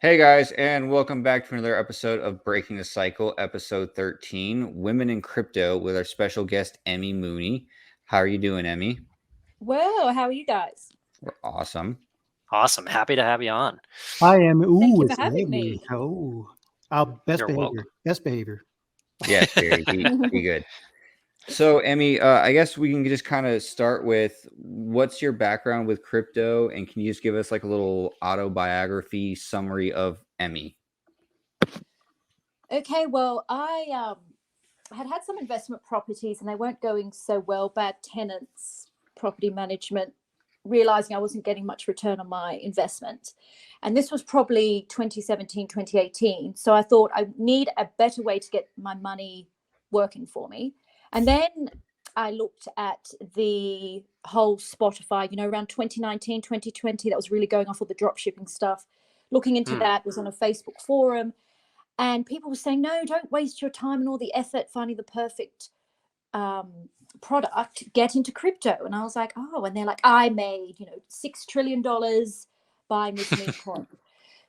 Hey guys, and welcome back to another episode of Breaking the Cycle, episode 13, Women in Crypto, with our special guest, Emmy Mooney. How are you doing, Emmy? Well, how are you guys? We're awesome. Awesome. Happy to have you on. I am. Thank Ooh, you for it's having Amy. me. Oh, best You're welcome. behavior. Best behavior. Yes, Beardy, be good. So, Emmy, I guess we can just kind of start with what's your background with crypto, and can you just give us like a little autobiography summary of Emmy? Okay, well, I had some investment properties and they weren't going so well. Bad tenants, property management, realizing I wasn't getting much return on my investment. And this was probably 2017, 2018. So I thought I need a better way to get my money working for me. And then I looked at the whole Spotify, around 2019, 2020, that was really going off all the drop shipping stuff. Looking into that, was on a Facebook forum, and people were saying, no, don't waste your time and all the effort finding the perfect product, get into crypto. And I was like, oh, and they're like, I made $6 trillion buying this meme coin.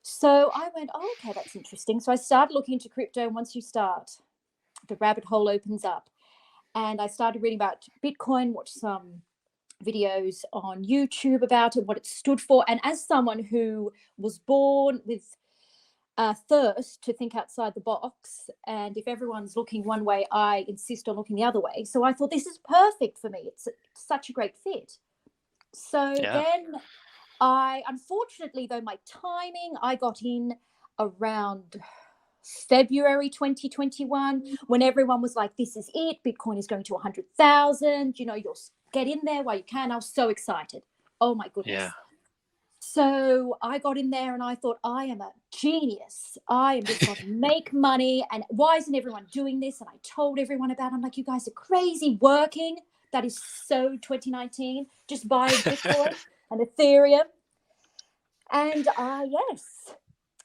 So I went, oh, okay, that's interesting. So I started looking into crypto, and once you start, the rabbit hole opens up. And I started reading about Bitcoin, watched some videos on YouTube about it, what it stood for. And as someone who was born with thirst to think outside the box, and if everyone's looking one way, I insist on looking the other way. So I thought, this is perfect for me. It's such a great fit. So then unfortunately, though, my timing, I got in around February 2021, when everyone was like, this is it, Bitcoin is going to 100,000, you'll get in there while you can. I was so excited. Oh my goodness. Yeah. So I got in there and I thought, I am a genius. I am just going to make money. And why isn't everyone doing this? And I told everyone about it. I'm like, you guys are crazy working. That is so 2019. Just buying Bitcoin and Ethereum. And yes,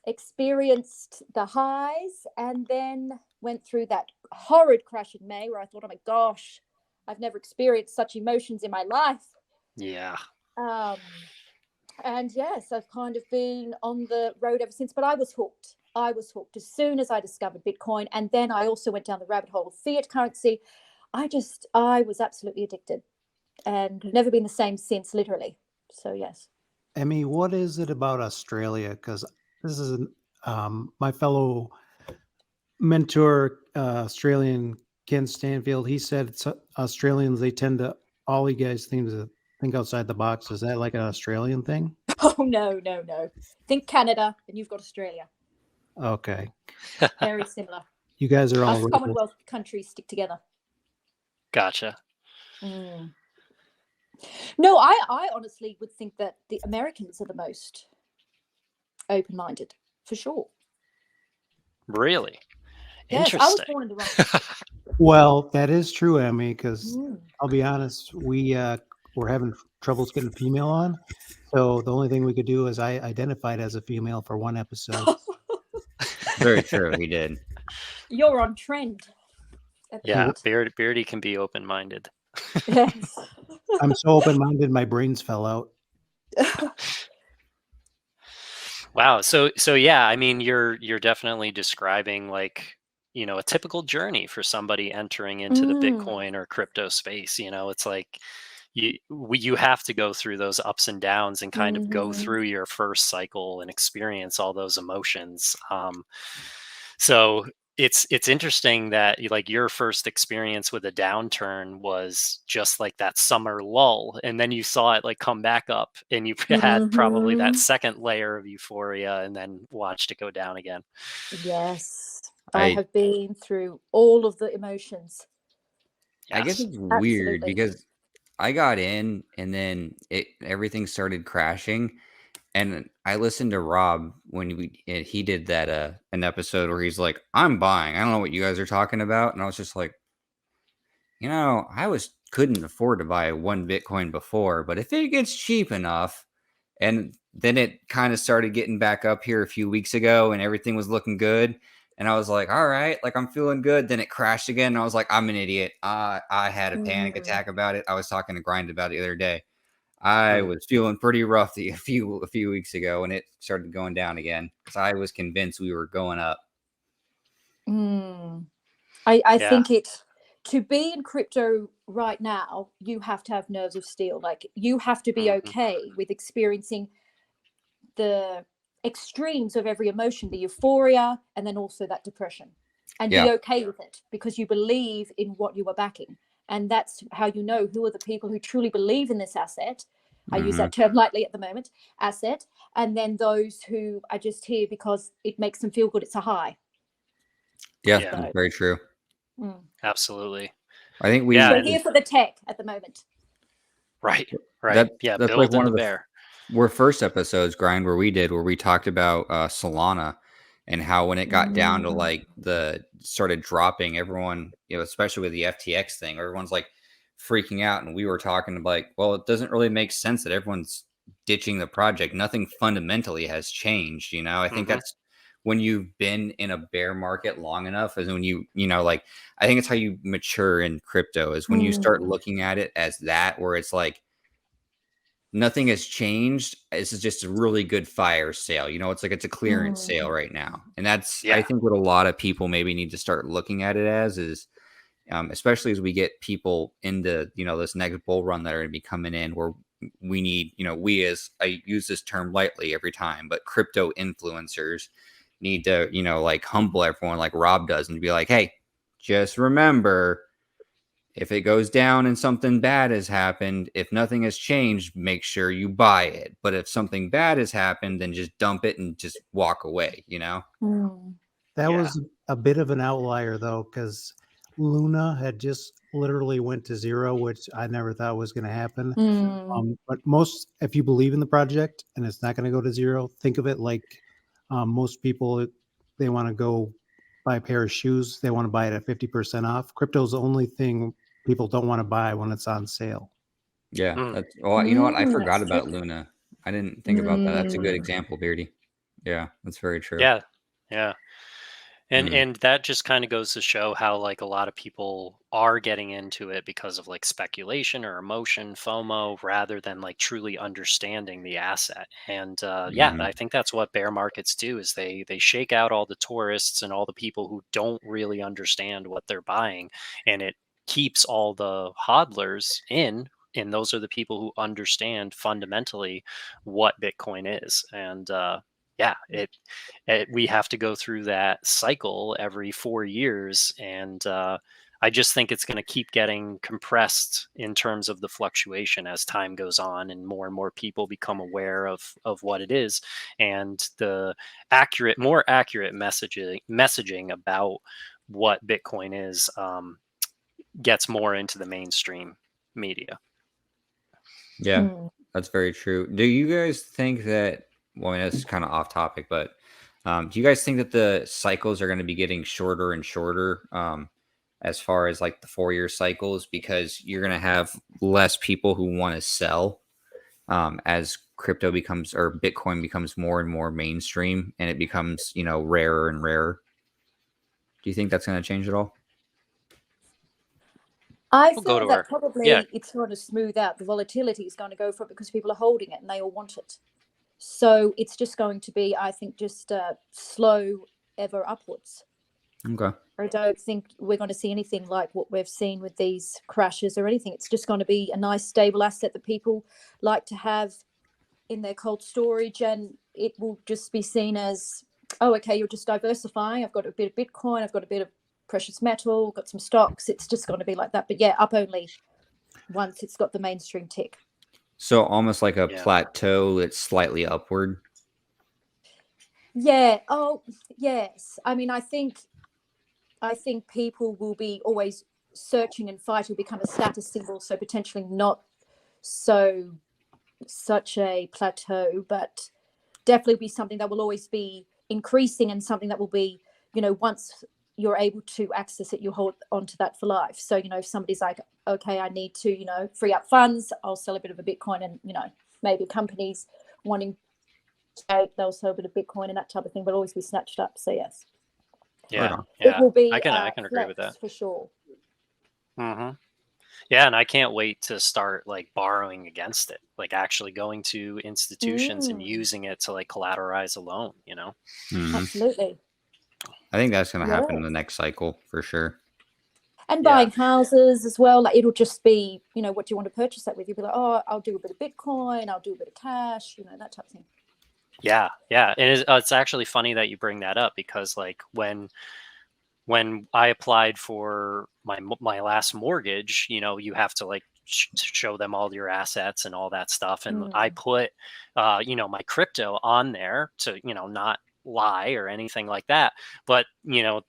experienced the highs, and then went through that horrid crash in May where I thought, oh my gosh, I've never experienced such emotions in my life. Yeah. And yes, I've kind of been on the road ever since, but I was hooked. As soon as I discovered Bitcoin. And then I also went down the rabbit hole of fiat currency. I was absolutely addicted and never been the same since, literally. So yes. Emmy, what is it about Australia? Because this is my fellow mentor, Australian Ken Stanfield. He said Australians, they tend to, all you guys seem to think outside the box. Is that like an Australian thing? Oh, no. Think Canada and you've got Australia. Okay. Very similar. You guys are all Us Commonwealth countries stick together. Gotcha. No, I honestly would think that the Americans are the most open-minded, for sure. Really? Yes, Interesting. I was born in the wrong. Well, that is true, Emmy, because I'll be honest, we're having troubles getting female on. So the only thing we could do is I identified as a female for one episode. Very true, he did. You're on trend. Yeah, Beardy can be open-minded. Yes. I'm so open-minded, my brains fell out. Wow. So yeah, I mean, you're definitely describing like, a typical journey for somebody entering into the Bitcoin or crypto space. It's like you have to go through those ups and downs and kind of go through your first cycle and experience all those emotions. So it's interesting that like your first experience with a downturn was just like that summer lull, and then you saw it like come back up, and you had probably that second layer of euphoria, and then watched it go down again. Yes, I have been through all of the emotions. I guess it's weird because I got in and then everything started crashing. And I listened to Rob when he did that an episode where he's like, I'm buying. I don't know what you guys are talking about. And I was just like, I couldn't afford to buy one Bitcoin before, but if it gets cheap enough, and then it kind of started getting back up here a few weeks ago and everything was looking good. And I was like, all right, like I'm feeling good. Then it crashed again. And I was like, I'm an idiot. I had a panic attack about it. I was talking to Grind about it the other day. I was feeling pretty rough a few weeks ago, and it started going down again because I was convinced we were going up. I think it, to be in crypto right now, you have to have nerves of steel. Like, you have to be okay with experiencing the extremes of every emotion, the euphoria, and then also that depression, and be okay with it because you believe in what you are backing. And that's how you know who are the people who truly believe in this asset. I use that term lightly at the moment, asset. And then those who are just here because it makes them feel good. It's a high. Yeah, that's very true. Absolutely. I think we're here for the tech at the moment. Right. That's like one of the bear. First episodes, Grind, where we talked about Solana and how when it got down to like the started dropping, everyone, especially with the FTX thing, everyone's like freaking out. And we were talking like, well, it doesn't really make sense that everyone's ditching the project. Nothing fundamentally has changed. I think that's when you've been in a bear market long enough, is when like, I think it's how you mature in crypto, is when you start looking at it as that, where it's like, nothing has changed. This is just a really good fire sale. It's like it's a clearance sale right now. And that's, I think, what a lot of people maybe need to start looking at it as is, especially as we get people into, this next bull run that are going to be coming in, where we need, as I use this term lightly every time, but crypto influencers need to, like humble everyone like Rob does and be like, hey, just remember, if it goes down and something bad has happened, if nothing has changed, make sure you buy it. But if something bad has happened, then just dump it and just walk away, That was a bit of an outlier, though, because Luna had just literally went to zero, which I never thought was going to happen. But if you believe in the project and it's not going to go to zero, think of it like most people, they want to go buy a pair of shoes. They want to buy it at 50% off. Crypto's the only thing people don't want to buy when it's on sale. Yeah. That's, well, you know what? I forgot about Luna. I didn't think about that. That's a good example, Beardy. Yeah, that's very true. Yeah. Yeah. And that just kind of goes to show how like a lot of people are getting into it because of like speculation or emotion, FOMO, rather than like truly understanding the asset. And I think that's what bear markets do, is they shake out all the tourists and all the people who don't really understand what they're buying, and it keeps all the hodlers in. And those are the people who understand fundamentally what Bitcoin is. And we have to go through that cycle every 4 years, and I just think it's going to keep getting compressed in terms of the fluctuation as time goes on and more people become aware of what it is, and the more accurate messaging about what Bitcoin is gets more into the mainstream media. Yeah, that's very true. Do you guys think that, well, I mean, that's kind of off topic, but do you guys think that the cycles are going to be getting shorter and shorter, as far as like the 4-year cycles, because you're going to have less people who want to sell, as crypto becomes, or Bitcoin becomes more and more mainstream and it becomes, rarer and rarer? Do you think that's going to change at all? I feel that probably it's going to smooth out. The volatility is going to go for it because people are holding it and they all want it. So it's just going to be, I think, just slow ever upwards. Okay. I don't think we're going to see anything like what we've seen with these crashes or anything. It's just going to be a nice, stable asset that people like to have in their cold storage, and it will just be seen as, oh, okay, you're just diversifying. I've got a bit of Bitcoin. I've got a bit of precious metal, got some stocks. It's just going to be like that. But yeah, up only once it's got the mainstream tick. So almost like a plateau that's slightly upward. Yeah. Oh, yes. I mean, I think people will be always searching, and fight will become a status symbol. So potentially not such a plateau, but definitely be something that will always be increasing, and something that will be, once you're able to access it, you hold onto that for life. So, if somebody's like, okay, I need to, free up funds, I'll sell a bit of a Bitcoin, and, maybe companies wanting to, they'll sell a bit of Bitcoin and that type of thing, but always be snatched up. So yes. Yeah. It will be, I can agree with that for sure. Mm-hmm. Yeah, and I can't wait to start like borrowing against it, like actually going to institutions and using it to like collateralize a loan, you know? Mhm. Absolutely. I think that's gonna happen in Yeah. the next cycle for sure. And Yeah. buying houses as well. Like it'll just be, what do you want to purchase that with? You'll be like, oh, I'll do a bit of Bitcoin, I'll do a bit of cash, that type of thing. Yeah, yeah. And it's actually funny that you bring that up because like when I applied for my last mortgage, you have to like show them all your assets and all that stuff, and I put my crypto on there to not lie or anything like that. But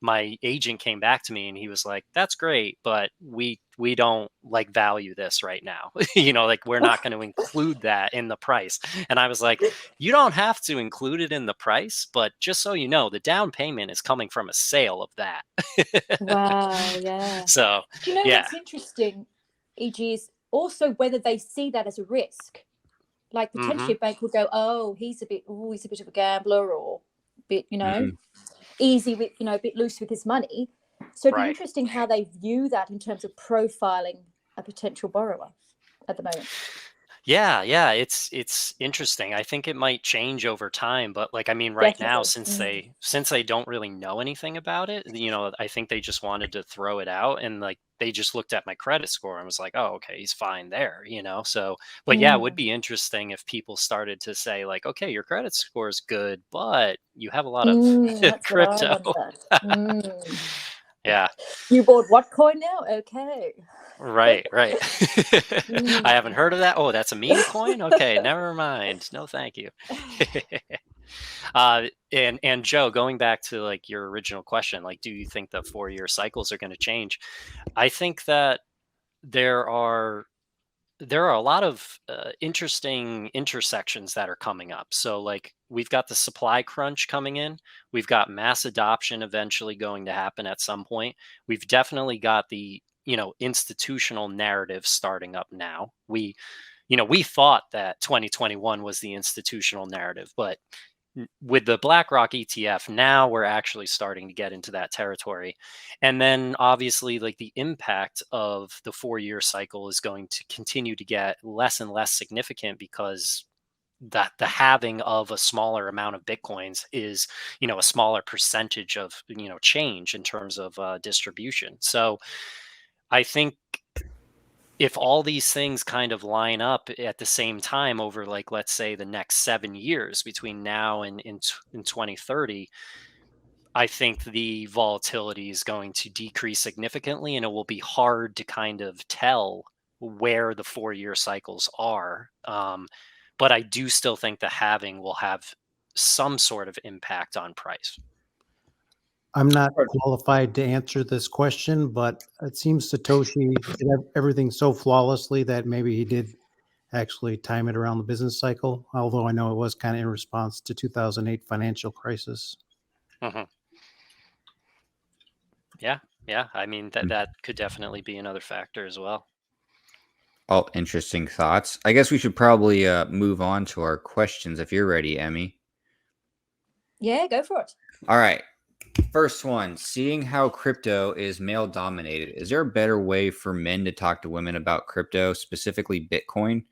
my agent came back to me and he was like, "That's great, but we don't like value this right now. Like we're not going to include that in the price." And I was like, "You don't have to include it in the price, but just so you know, the down payment is coming from a sale of that." Wow, yeah. So, Do you know yeah. what's interesting, EG, is also whether they see that as a risk. Like potentially a bank will go, oh, he's a bit of a gambler, or a bit, Mhm. easy with, a bit loose with his money. So it'd be Right. interesting how they view that in terms of profiling a potential borrower at the moment. Yeah, it's interesting. I think it might change over time, but like I mean right now Definitely. since they don't really know anything about it, I think they just wanted to throw it out and like they just looked at my credit score and was like, "Oh, okay, he's fine there." So, but yeah, it would be interesting if people started to say like, "Okay, your credit score is good, but you have a lot of That's what I crypto." wonder. Yeah. You bought what coin now? Okay. Right. I haven't heard of that. Oh, that's a meme coin? Okay, never mind. No, thank you. And Joe, going back to like your original question, like, do you think the 4-year cycles are going to change? I think that there are a lot of interesting intersections that are coming up. So, like, we've got the supply crunch coming in. We've got mass adoption eventually going to happen at some point. We've definitely got the institutional narrative starting up now. We thought that 2021 was the institutional narrative, but with the BlackRock ETF, now we're actually starting to get into that territory. And then obviously, like the impact of the 4-year cycle is going to continue to get less and less significant because that the halving of a smaller amount of bitcoins is a smaller percentage of change in terms of distribution. So I think if all these things kind of line up at the same time over, like, let's say the next 7 years between now and in 2030, I think the volatility is going to decrease significantly and it will be hard to kind of tell where the 4-year cycles are. But I do still think the halving will have some sort of impact on price. I'm not qualified to answer this question, but it seems Satoshi did everything so flawlessly that maybe he did actually time it around the business cycle, although I know it was kind of in response to 2008 financial crisis. Mhm. Yeah. I mean, Mm. that could definitely be another factor as well. All interesting thoughts. I guess we should probably move on to our questions if you're ready, Emmy. Yeah, go for it. All right. First one, seeing how crypto is male dominated, is there a better way for men to talk to women about crypto, specifically Bitcoin?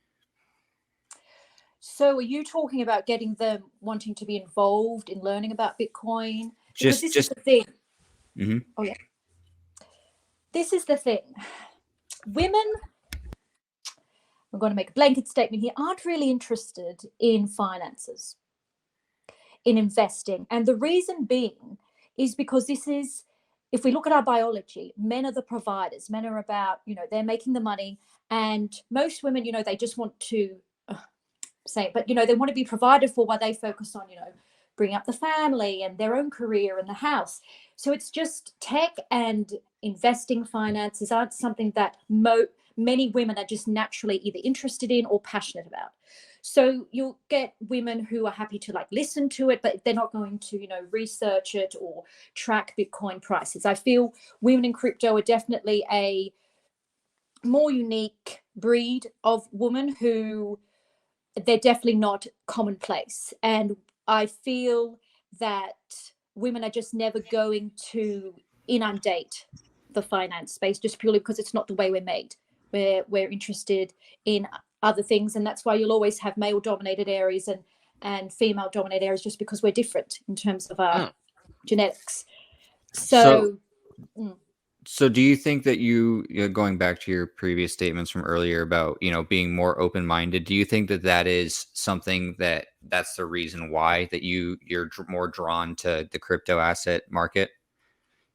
So are you talking about getting them wanting to be involved in learning about Bitcoin? Because this is Just the thing. mhm. Oh, yeah. This is the thing. Women, I'm going to make a blanket statement here, aren't really interested in finances, in investing. And the reason being is because if we look at our biology, men are the providers. Men are about, they're making the money. And most women, they just want to say, but, they want to be provided for while they focus on, bring up the family and their own career and the house. So it's just tech and investing finances aren't something that many women are just naturally either interested in or passionate about. So you'll get women who are happy to like listen to it, but they're not going to, research it or track Bitcoin prices. I feel women in crypto are definitely a more unique breed of woman who they're definitely not commonplace. And I feel that women are just never going to inundate the finance space just purely because it's not the way we're made. we're interested in other things, and that's why you'll always have male dominated areas and female dominated areas, just because we're different in terms of our genetics. So so do you think that going back to your previous statements from earlier about, being more open-minded, do you think that that is something that's the reason why that you're more drawn to the crypto asset market,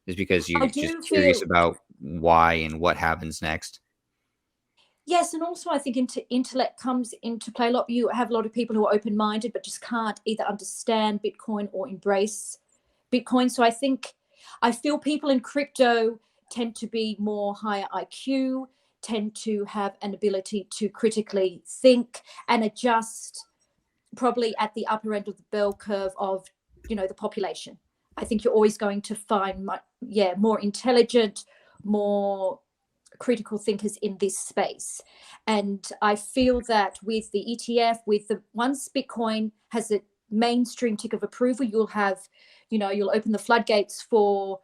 is because I you're just do curious feel, about why and what happens next? yes, and also I think intellect comes into play a lot. You have a lot of people who are open-minded but just can't either understand Bitcoin or embrace Bitcoin. So I feel people in crypto tend to be more higher IQ, tend to have an ability to critically think and adjust, probably at the upper end of the bell curve of, the population. I think you're always going to find more intelligent, more critical thinkers in this space. And I feel that with the ETF, once Bitcoin has a mainstream tick of approval, you'll open the floodgates for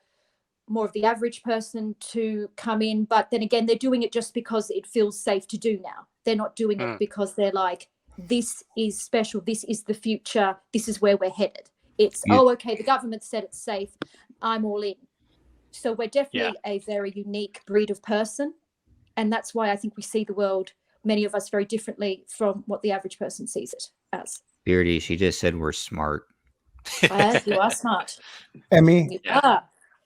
more of the average person to come in. But then again, they're doing it just because it feels safe to do now. They're not doing it because they're like, this is special, this is the future, this is where we're headed. It's, okay, the government said it's safe, I'm all in. So we're definitely a very unique breed of person. And that's why I think we see the world, many of us, very differently from what the average person sees it as. Beardy, she just said we're smart. You are smart. Emmy, You are.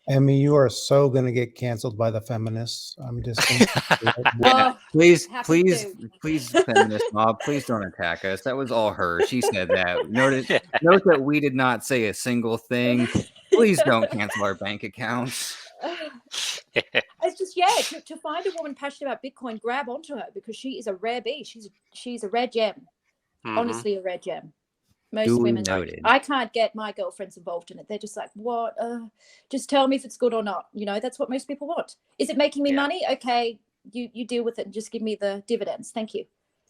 Emmy, you are so going to get canceled by the feminists. I'm just going Oh, please, happy feminist mob, please don't attack us. That was all her. She said that. Note that we did not say a single thing. Please don't cancel our bank accounts. It's just to find a woman passionate about Bitcoin, grab onto her, because she is a rare bee. She's a rare gem. Honestly, a rare gem. Most women, I can't get my girlfriends involved in it. They're just like, what? Just tell me if it's good or not. That's what most people want. Is it making me money? Okay, you deal with it and just give me the dividends. Thank you.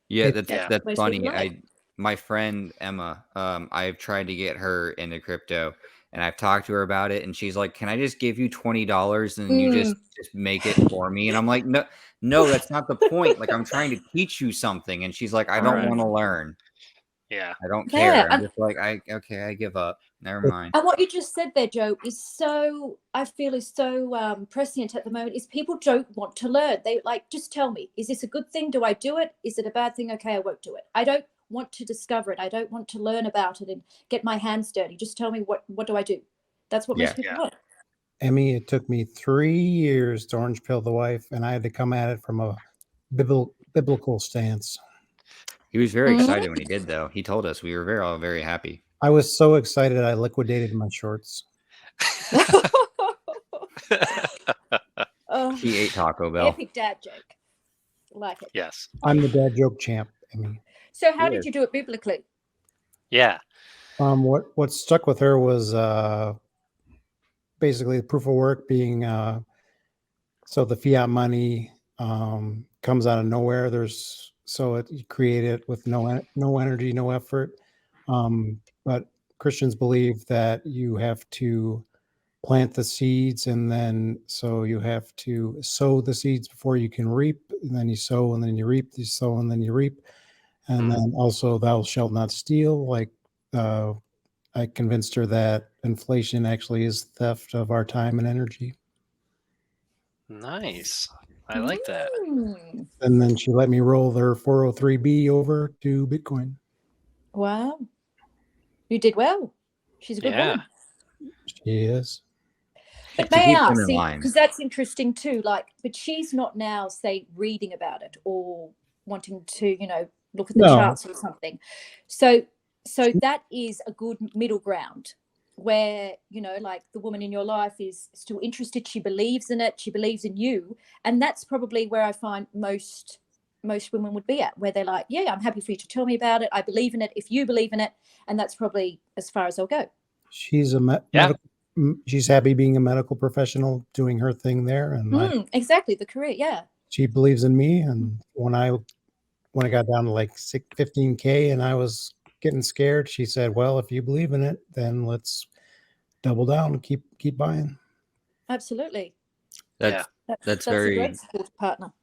Yeah, that's funny. My friend Emma, I've tried to get her into crypto, and I've talked to her about it, and she's like, "Can I just give you $20 and you just make it for me?" And I'm like, "No, that's not the point. Like, I'm trying to teach you something." And she's like, "I don't want to learn. Yeah, I don't care." I'm just like, I give up. Never mind. And what you just said there, Joe, I feel is so prescient at the moment, is people don't want to learn. They like, just tell me, is this a good thing? Do I do it? Is it a bad thing? Okay, I won't do it. I don't want to discover it. I don't want to learn about it and get my hands dirty. Just tell me what do I do? That's what most people want. Emmy, it took me 3 years to orange pill the wife, and I had to come at it from a biblical stance. He was very excited when he did, though. He told us. We were all very happy. I was so excited I liquidated my shorts. He ate Taco Bell. Epic dad joke. Like it. Yes. I'm the dad joke champ, Emmy. So how did you do it biblically? Yeah. What stuck with her was basically the proof of work being so the fiat money comes out of nowhere. You create it with no energy, no effort. But Christians believe that you have to plant the seeds, and then so you have to sow the seeds before you can reap, and then you sow and then you reap, you sow and then you reap. And then also thou shalt not steal. Like I convinced her that inflation actually is theft of our time and energy. Nice. I like that. And then she let me roll their 403B over to Bitcoin. Wow. You did well. She's a good woman. She is. But may I ask, because that's interesting too, but she's not now, say, reading about it or wanting to, look at the charts or something. So that is a good middle ground where, the woman in your life is still interested. She believes in it. She believes in you. And that's probably where I find most women would be at, where they're like, yeah, I'm happy for you to tell me about it. I believe in it if you believe in it. And that's probably as far as I'll go. She's she's happy being a medical professional doing her thing there. And exactly, the career, she believes in me. And when I got down to like 15K and I was getting scared, she said, well, if you believe in it, then let's double down and keep buying. Absolutely. That's very a great support partner.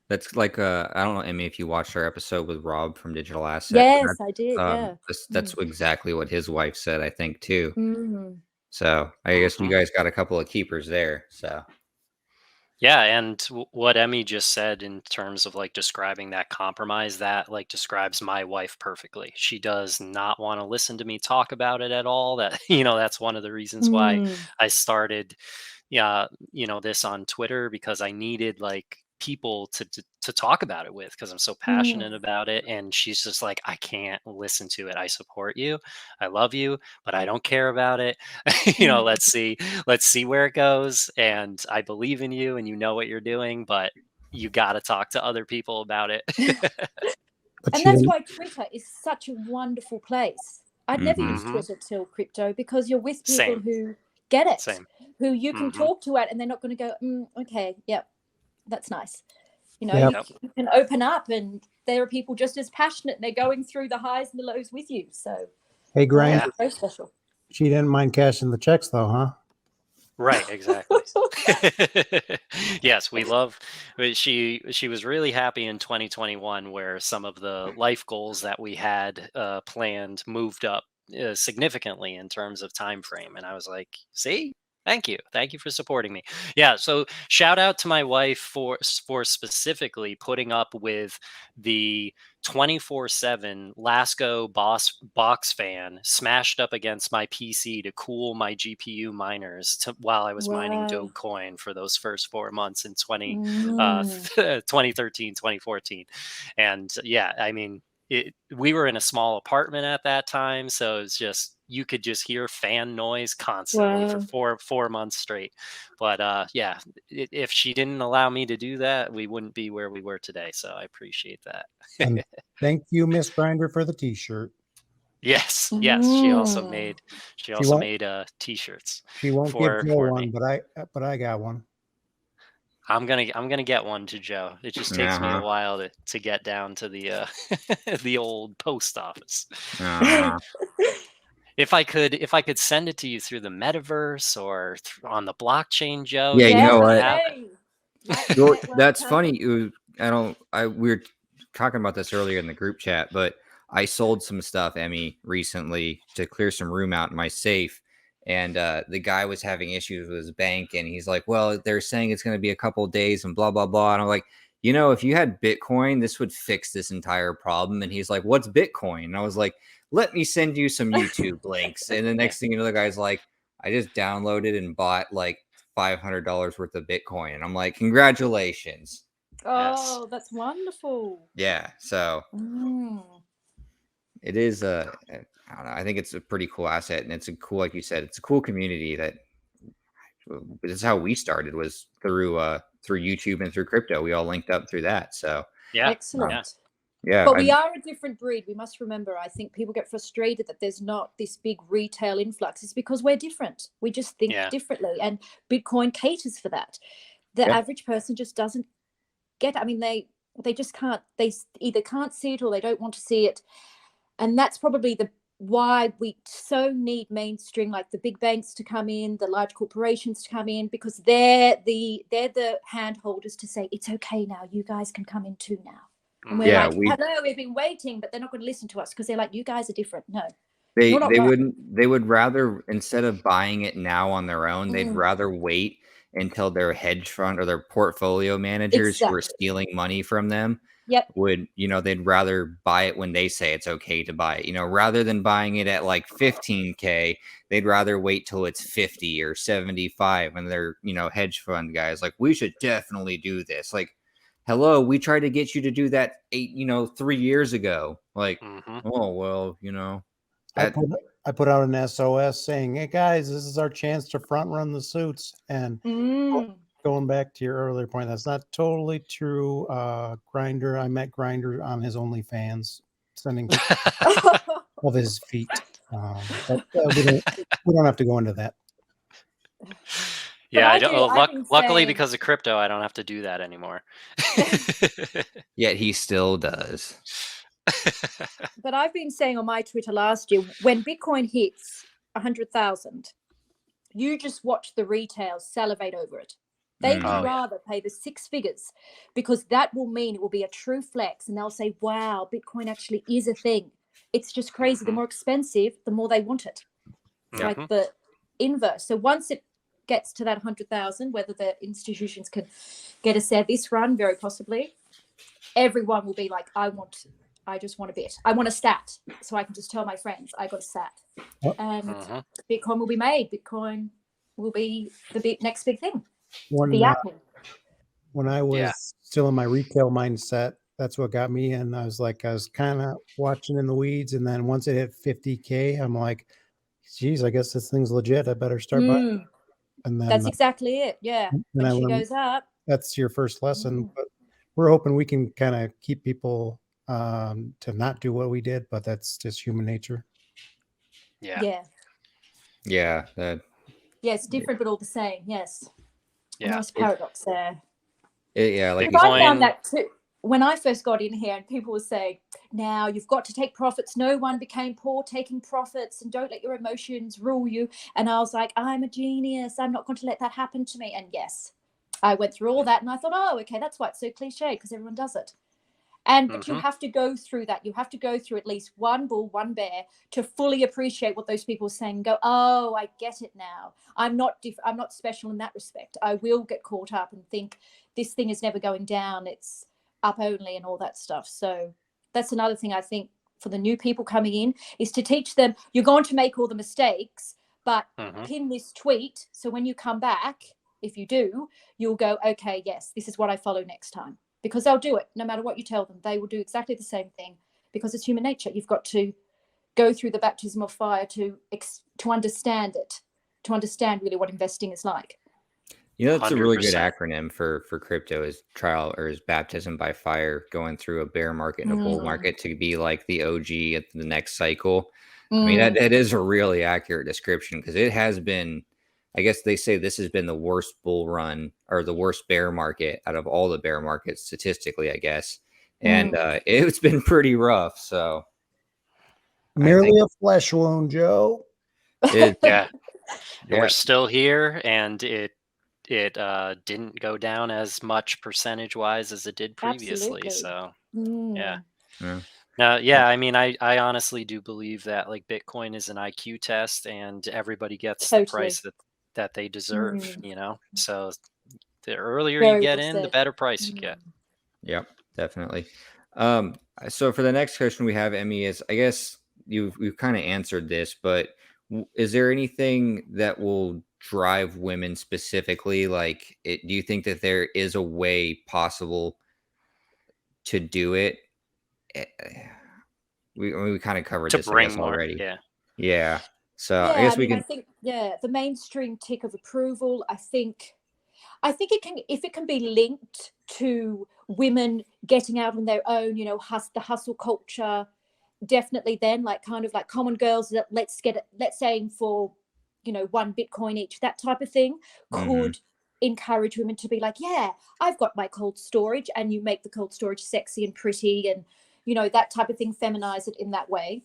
That's like, I don't know, Emmy, if you watched our episode with Rob from Digital Asset, Yes, I did. Yeah. that's exactly what his wife said, I think, too. Mm. So, I guess you Mhm. guys got a couple of keepers there, so. Yeah, and what Emmy just said in terms of like describing that compromise, that like describes my wife perfectly. She does not want to listen to me talk about it at all. That that's one of the reasons why Mm. I started, yeah, this on Twitter, because I needed like people to talk about it with, because I'm so Mm. passionate about it. And she's just like, I can't listen to it. I support you, I love you, but I don't care about it. Mm. Let's see where it goes, and I believe in you and you know what you're doing, but you got to talk to other people about it. But And she that's didn't. why Twitter is such a wonderful place. I'd never Mhm. used Hmm. Twitter till crypto, because you're with people Same. who get it, Same. who you can Hmm. talk to it, and they're not going to go, okay, yep, that's nice. Yeah. Yep. You can open up, and there are people just as passionate, and they're going through the highs and the lows with you. So, Hey, yeah, Yeah. Grinder. so special. She didn't mind cashing the checks, though, huh? Right, exactly. Yes, we love. She was really happy in 2021, where some of the life goals that we had planned moved up significantly in terms of time frame, and I was like, "See, thank you for supporting me." Yeah, so shout out to my wife for specifically putting up with the 24/7 Lasco box fan smashed up against my PC to cool my GPU miners while I was mining Wow. Dogecoin for those first 4 months in Mm. 2013, 2014. And yeah, I mean, we were in a small apartment at that time, so it's just, you could just hear fan noise constantly for Wow. 4 months straight. But yeah, if she didn't allow me to do that, we wouldn't be where we were today. So I appreciate that. And thank you, Miss Grinder, for the T-shirt. Yes, yes. She also Mm. made she She also won't. made t-shirts She won't give for Joe for one, me. but I got one. I'm gonna get one to Joe. It just takes me a Uh-huh, while to get down to the the old post office. uh-huh. If I could send it to you through the metaverse or on the blockchain, Joe, Yeah, you you Yeah, know never what? have it. same. Lightning Well, Network, that's huh? funny, we were talking about this earlier in the group chat, but I sold some stuff, Emmy, recently to clear some room out in my safe, and, the guy was having issues with his bank, and he's like, "Well, they're saying it's gonna be a couple days and blah, blah, blah," and I'm like, if you had Bitcoin, this would fix this entire problem," and he's like, "What's Bitcoin?" And I was like, "Let me send you some YouTube links," and the next thing you know, the guy's like, "I just downloaded and bought, like, $500 worth of Bitcoin," and I'm like, "Congratulations." Yes. Oh, that's wonderful. Yeah, so Mm. it is I don't know, I think it's a pretty cool asset, and it's a cool, like you said, it's a cool community that this is how we started, was through YouTube and through crypto. We all linked up through that. So Yeah. um, Yeah. Excellent. yeah, But I we are a different breed. We must remember, I think people get frustrated that there's not this big retail influx. It's because we're different. We just think Yeah. differently. And Bitcoin caters for that. The yeah, average person just doesn't get it. I mean, they just can't, either can't see it or they don't want to see it. And that's probably the why we so need mainstream, like the big banks to come in, the large corporations to come in, because they're the hand holders to say it's okay now, you guys can come in too now. And we're yeah, like, Hmm. we hello, we've been waiting, but they're not going to listen to us because they're like, you guys are different. No, they you're not they right. wouldn't they would rather, instead of buying it now on their own, they'd Mm, rather wait until their hedge fund or their portfolio managers who are exactly. stealing money from them Yep. would, they'd rather buy it when they say it's okay to buy it, rather than buying it at like 15K. They'd rather wait till it's 50 or 75, and they're, hedge fund guys like, we should definitely do this. Like, hello, we tried to get you to do that 3 years ago. Like, Hmm. oh well, I that put I put out an SOS saying, "Hey guys, this is our chance to front run the suits." And Mm. going back to your earlier point, that's not totally true. Grinder, I met Grinder on his OnlyFans, sending pictures of his feet. But we don't have to go into that. But Yeah. I I don't. do. Oh, I've been luckily, saying, because of crypto, I don't have to do that anymore. yet he still does. but I've been saying on my Twitter last year, when Bitcoin hits 100,000, you just watch the retail salivate over it. They would Oh, yeah. rather pay the 6 figures, because that will mean it will be a true flex, and they'll say, wow, Bitcoin actually is a thing. It's just crazy. The more expensive, the more they want it. It's like the inverse. So once it gets to that 100,000, whether the institutions can get us there this run, very possibly, everyone will be like, I just want a bit. I want a stat, so I can just tell my friends I got a stat. And Bitcoin will be made. Bitcoin will be the next big thing. The Apple. When I was still in my retail mindset, that's what got me in. I was kind of watching in the weeds, and then once it hit 50K, I'm like, geez, I guess this thing's legit. I better start buying. And then that's exactly it. Yeah. When she goes up. That's your first lesson. But we're hoping we can kind of keep people to not do what we did, but that's just human nature. Yeah. It's different, but all the same. Yes. A nice paradox there. Like I found that too. When I first got in here and people were saying, now you've got to take profits. No one became poor taking profits, and don't let your emotions rule you. And I was like, I'm a genius. I'm not going to let that happen to me. And yes, I went through all that and I thought, oh, okay, that's why it's so cliche, because everyone does it. But you have to go through that. You have to go through at least one bull, one bear to fully appreciate what those people are saying and go, oh, I get it now. I'm not special in that respect. I will get caught up and think this thing is never going down. It's up only and all that stuff. So that's another thing I think for the new people coming in is to teach them, you're going to make all the mistakes, but pin this tweet. So when you come back, if you do, you'll go, okay, yes, this is what I follow next time. Because they'll do it no matter what you tell them. They will do exactly the same thing because it's human nature. You've got to go through the baptism of fire to understand it, to understand really what investing is like. That's a really good acronym for crypto, is baptism by fire, going through a bear market and a bull market to be like the OG at the next cycle. I mean, that is a really accurate description, because it has been, I guess they say this has been the worst bull run or the worst bear market out of all the bear markets statistically, I guess. And it's been pretty rough. So merely a flesh wound, Joe. Yeah. We're still here, and it didn't go down as much percentage wise as it did previously. Absolutely. So I mean, I honestly do believe that like Bitcoin is an IQ test, and everybody gets the price that they deserve, so the earlier you get in, the better price you get. Yep, definitely. So for the next question we have, Emmy, is, I guess we've kind of answered this, but is there anything that will drive women specifically? Like, do you think that there is a way possible to do it? We kind of covered this, I guess, already. Yeah. So I guess we can. I think the mainstream tick of approval. I think it can, if it can be linked to women getting out on their own, the hustle culture. Definitely, then like kind of like common girls that let's aim for, 1 Bitcoin each, that type of thing could encourage women to be like, yeah, I've got my cold storage, and you make the cold storage sexy and pretty, and that type of thing, feminize it in that way.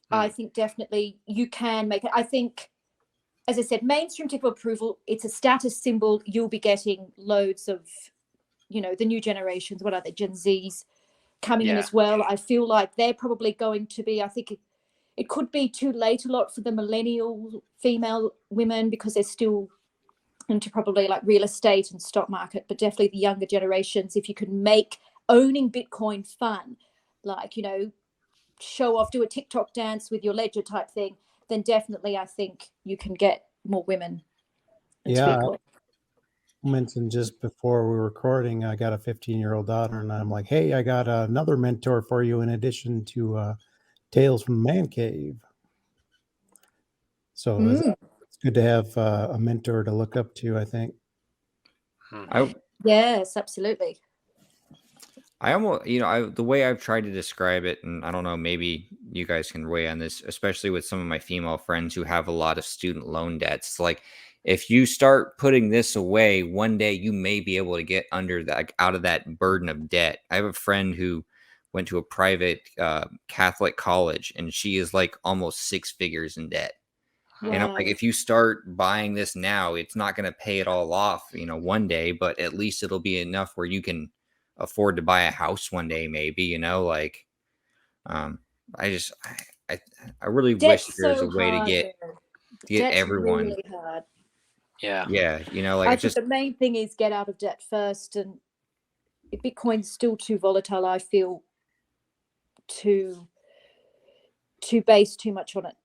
I think definitely you can make it. I think, as I said, mainstream tick of approval, it's a status symbol. You'll be getting loads of, the new generations, what are they, Gen Zs coming in as well. I feel like they're probably going to be, I think it could be too late a lot for the millennial female women, because they're still into probably like real estate and stock market, but definitely the younger generations, if you can make owning Bitcoin fun, like, show off, do a TikTok dance with your ledger type thing, then definitely I think you can get more women into Bitcoin. I mentioned just before we were recording, I got a 15-year-old daughter, and I'm like, hey, I got another mentor for you in addition to Tales from the Man Cave. So it's good to have a mentor to look up to, I think. Yes, absolutely. I almost, the way I've tried to describe it, and I don't know, maybe you guys can weigh on this, especially with some of my female friends who have a lot of student loan debts. Like, if you start putting this away, one day you may be able to get out of that burden of debt. I have a friend who went to a private Catholic college, and she is like almost 6 figures in debt. And I'm like, Wow. if you start buying this now, it's not going to pay it all off, one day, but at least it'll be enough where you can afford to buy a house one day, maybe, like, um, I just, I, I really wish that Debt's there was a so way to hard, get, though. Debt's everyone. really hard. Yeah. Yeah. Like I it's think just, the main thing is get out of debt first, and Bitcoin's still too volatile, I feel, to base too much on it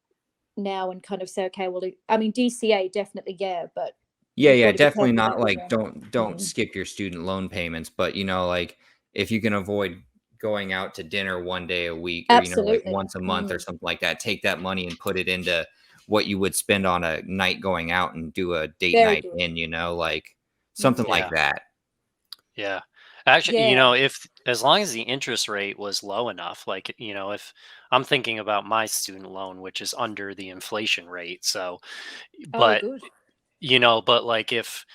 now and kind of say, okay, well, I mean, DCA definitely, yeah, but yeah, you've yeah, got to be definitely careful not about your like rent. don't skip your student loan payments, but like if you can avoid going out to dinner one day a week or like Absolutely. once a month or something like that, take that money and put it into what you would spend on a night going out and do a date Very night good. in, like something like Yeah. that. Yeah. Actually, Yeah. if as long as the interest rate was low enough, like, if I'm thinking about my student loan, which is under the inflation rate. So, Oh, but, good. but like if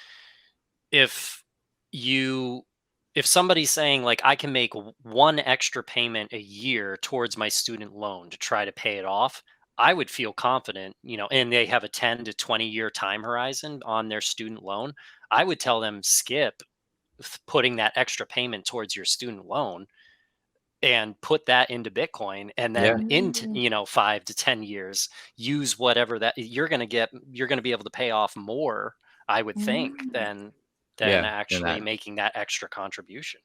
you, if somebody's saying like I can make one extra payment a year towards my student loan to try to pay it off, I would feel confident, and they have a 10 to 20-year time horizon on their student loan. I would tell them skip putting that extra payment towards your student loan and put that into Bitcoin, and Yeah. then into Mm. 5 to 10 years use whatever that you're going to be able to pay off more, I would think, Mm. than Yeah. And actually that, making that extra contribution.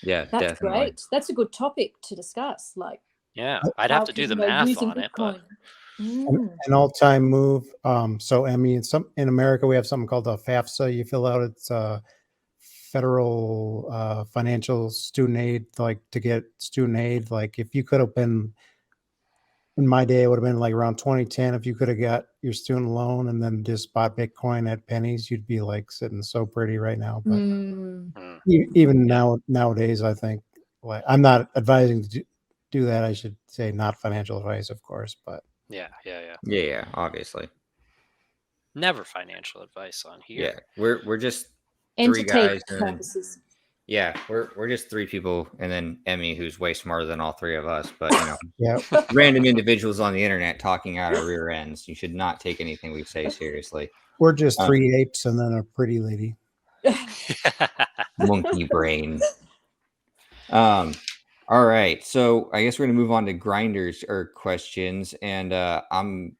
yeah, That's definitely. great. That's a good topic to discuss. Like, Yeah, I'd have how to do can, the math using on it, but Bitcoin. Mm. An all-time move. So Emmy, in America, we have something called a FAFSA. You fill out. It's federal financial student aid. Like to get student aid, like if you could have been in my day, it would have been like around 2010. If you could have got your student loan and then just bought Bitcoin at pennies, you'd be like sitting so pretty right now. But Mm. mm, even yeah, nowadays, I think like I'm not advising to do that. I should say not financial advice, of course, but yeah, yeah, yeah. Yeah, yeah, obviously. Never financial advice on Yeah. here. We're just three guys Entertainment and then purposes. yeah, we're just three people and then Emmy who's way smarter than all three of us, but yeah, random individuals on the internet talking out our rear ends. You should not take anything we say seriously. we're just Um, three apes and then a pretty lady. monkey brain. All right. So I guess we're gonna move on to grinders or questions, and I'm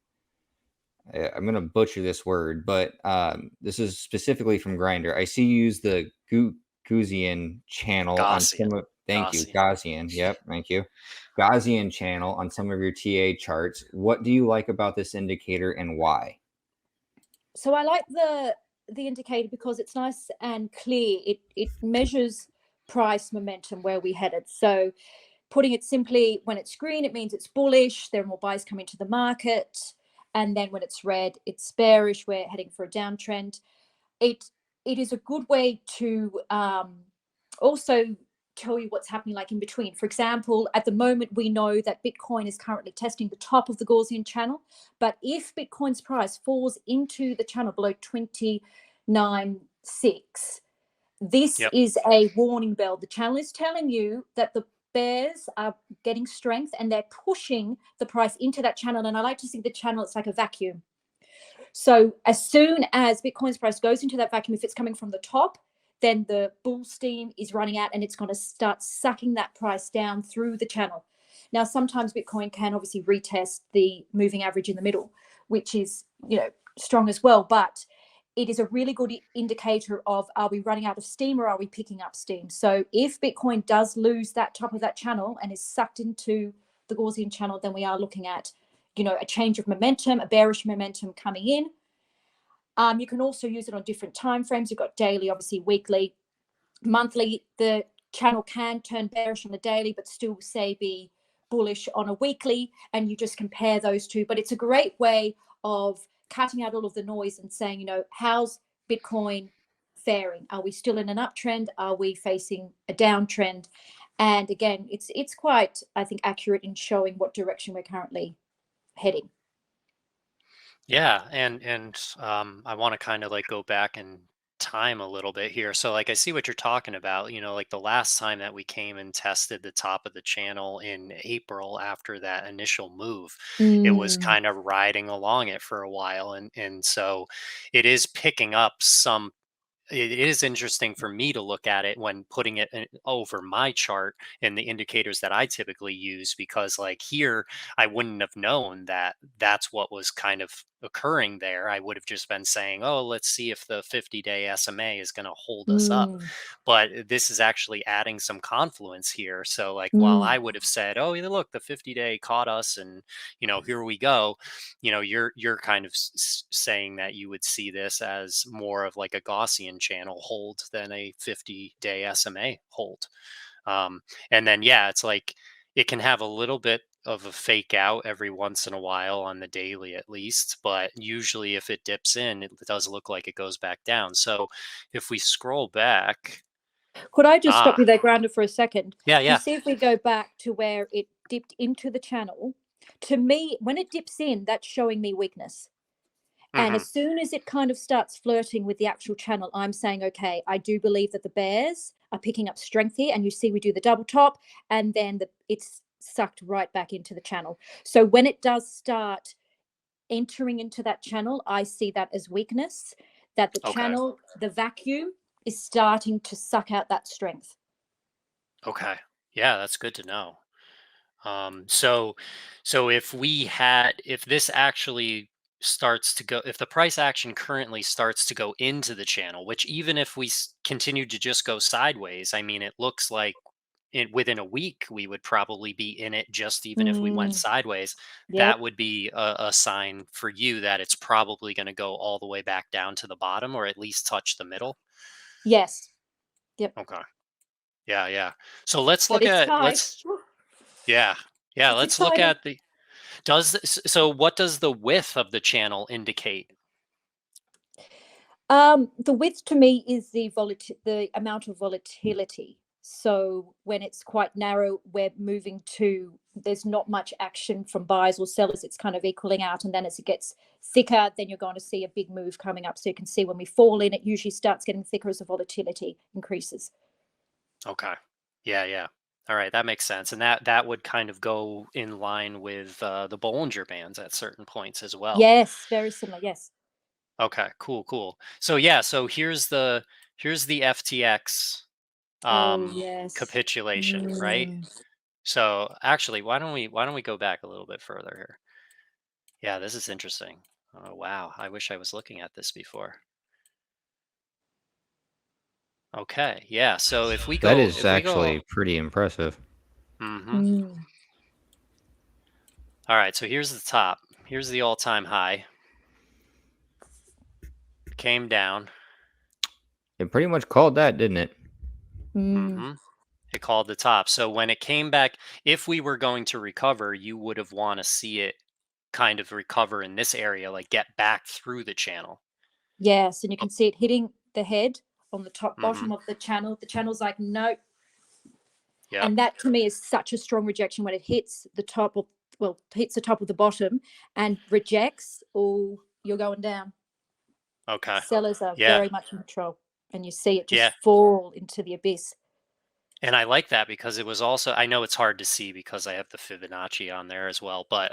gonna butcher this word, but this is specifically from Grinder. I see you use the Gaussian channel on Gaussian. some of. Thank you, Gaussian. Gaussian. Yep, thank you. Gaussian channel on some of your TA charts. What do you like about this indicator and why? So I like the indicator because it's nice and clear. It measures price momentum, where we headed. So putting it simply, when it's green, it means it's bullish. There are more buyers coming to the market. And then when it's red, it's bearish. We're heading for a downtrend. It it is a good way to also tell you what's happening like in between. For example, at the moment, we know that Bitcoin is currently testing the top of the Gaussian channel. But if Bitcoin's price falls into the channel below 29.6, this Yep. is a warning bell. The channel is telling you that the bears are getting strength and they're pushing the price into that channel. And I like to think the channel, it's like a vacuum. So as soon as Bitcoin's price goes into that vacuum, if it's coming from the top, then the bull steam is running out and it's going to start sucking that price down through the channel. Now, sometimes Bitcoin can obviously retest the moving average in the middle, which is, strong as well. But it is a really good indicator of, are we running out of steam or are we picking up steam? So if Bitcoin does lose that top of that channel and is sucked into the Gaussian channel, then we are looking at, a change of momentum, a bearish momentum coming in. You can also use it on different time frames. You've got daily, obviously weekly, monthly. The channel can turn bearish on the daily, but still say be bullish on a weekly, and you just compare those two. But it's a great way of cutting out all of the noise and saying, how's Bitcoin faring? Are we still in an uptrend? Are we facing a downtrend? And again, it's quite, I think, accurate in showing what direction we're currently heading. Yeah, and I want to kind of like go back and time a little bit here. So like I see what you're talking about, like the last time that we came and tested the top of the channel in April after that initial move, it was Mm, kind of riding along it for a while, and so it is picking up some. It is interesting for me to look at it when putting it over my chart and the indicators that I typically use, because like here I wouldn't have known that that's what was kind of occurring there. I would have just been saying, oh, let's see if the 50-day SMA is going to hold us up. mm, But this is actually adding some confluence here. So like while mm. I would have said, oh, yeah, look, the 50-day caught us, and here we go, you're kind of saying that you would see this as more of like a Gaussian channel hold than a 50-day SMA hold. And then yeah, it's like it can have a little bit of a fake out every once in a while on the daily at least, but usually if it dips in, it does look like it goes back down. So if we scroll back, Could I just stop ah, you there, Grounder, for a second? yeah, You yeah. see, if we go back to where it dipped into the channel, to me, when it dips in, that's showing me weakness. And Hmm. as soon as it kind of starts flirting with the actual channel, I'm saying, okay, I do believe that the bears are picking up strength here. And you see, we do the double top, and then it's sucked right back into the channel. So when it does start entering into that channel, I see that as weakness, that the Okay. channel, the vacuum, is starting to suck out that strength. Okay. Yeah, that's good to know. So if this actually starts to go, if the price action currently starts to go into the channel, which even if we continue to just go sideways, I mean, it looks like within a week we would probably be in it, just even if we went Mm, sideways. yep. That would be a sign for you that it's probably going to go all the way back down to the bottom, or at least touch the middle. Yes. Yep. Okay. Yeah, yeah. So let's But look it's at tight. yeah, yeah, It's let's look exciting. at the so what does the width of the channel indicate? The width to me is the amount of volatility. So when it's quite narrow, we're moving to, there's not much action from buyers or sellers. It's kind of equaling out. And then as it gets thicker, then you're going to see a big move coming up. So you can see when we fall in, it usually starts getting thicker as the volatility increases. Okay. Yeah, yeah. All right, that makes sense. And that would kind of go in line with the Bollinger Bands at certain points as well. Yes, very similar. Yes. Okay, cool, cool. So yeah, so here's the FTX Oh, um yes. capitulation, right? Mm. So actually, why don't we go back a little bit further here? Yeah, this is interesting. Oh wow, I wish I was looking at this before. Okay, yeah. So if we That go, is if we go, actually pretty impressive. mm-hmm. Mm. All right. So here's the top. Here's the all-time high. Came down. It pretty much called that, didn't it? Mm. Mm-hmm. It called the top. So when it came back, if we were going to recover, you would have want to see it kind of recover in this area, like get back through the channel. Yes, and you Oh, can see it hitting the head on the top mm-hmm. bottom of the channel. The channel's like, nope. Yep. And that to me is such a strong rejection when it hits the top of, well, hits the top of the bottom and rejects. Oh, you're going down. Okay. Sellers are Yeah. very much in control, and you see it Yeah. just fall into the abyss. And I like that because it was also, I know it's hard to see because I have the Fibonacci on there as well, but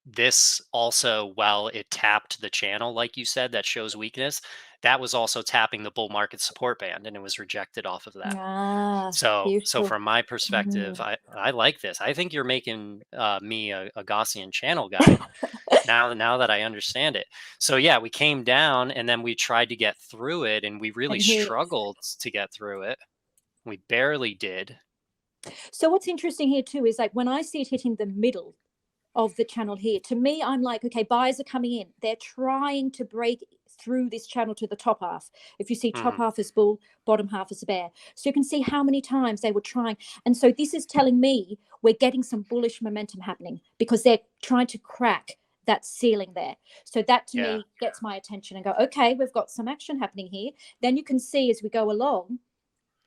this also, while it tapped the channel, like you said, that shows weakness, that was also tapping the bull market support band, and it was rejected off of that. Ah, So beautiful. from my perspective, Mm. I like this. I think you're making me a Gaussian channel guy now that I understand it. So yeah, we came down and then we tried to get through it, and we really And here, struggled to get through it. We barely did. so what's interesting here too is like when I see it hitting the middle of the channel here, to me, I'm like, okay, buyers are coming in. They're trying to break through this channel to the top half. If you see top Hmm. half is bull, bottom half is bear. So you can see how many times they were trying. And so this is telling me we're getting some bullish momentum happening because they're trying to crack that ceiling there. So that to Yeah. me gets my attention and go, okay, we've got some action happening here. Then you can see as we go along,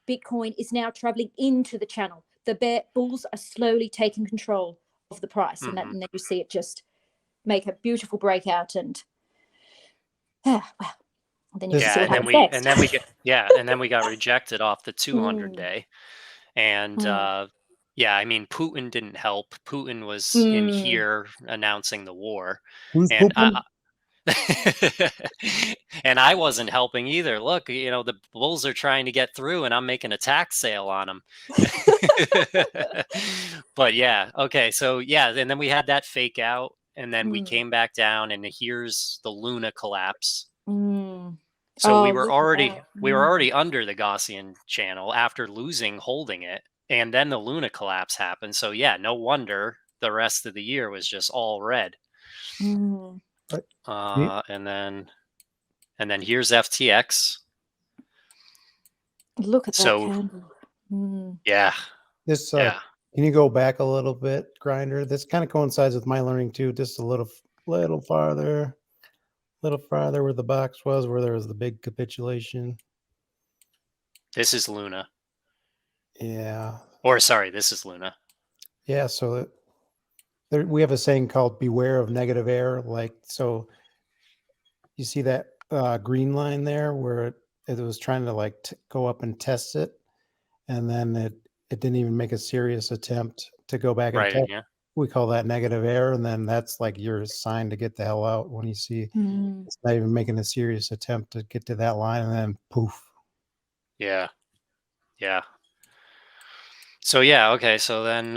Bitcoin is now traveling into the channel. The bear bulls are slowly taking control of the price, and Hmm. then you see it just make a beautiful breakout. And wow, then you can see Yeah, what happens next. and then we got rejected off the 200 Mm, day. And mm, yeah, I mean, Putin didn't help. Putin was in mm. here announcing the war, Who's and pooping? and I wasn't helping either. Look, you know, the bulls are trying to get through, and I'm making a tax sale on them. But yeah, okay, so yeah, and then we had that fake out, and then we Mm, came back down, and here's the Luna collapse. mm. So Oh, look at that. we were Mm, already under the Gaussian channel after losing holding it, and then the Luna collapse happened. So yeah, no wonder the rest of the year was just all red. mm. Right. Can And then here's FTX. Look at that So candle. Mm, yeah, This yeah. can you go back a little bit, Grinder? This kind of coincides with my learning too. Just a little farther where the box was, where there was the big capitulation. This is Luna. Yeah, Or sorry, this is Luna. yeah. So we have a saying called "Beware of negative air." Like, so you see that green line there where it was trying to like go up and test it, and then it didn't even make a serious attempt to go back and Right in test. here. We call that negative air, and then that's like your sign to get the hell out when you see mm. it's not even making a serious attempt to get to that line, and then poof. Yeah, yeah. So yeah, okay. So then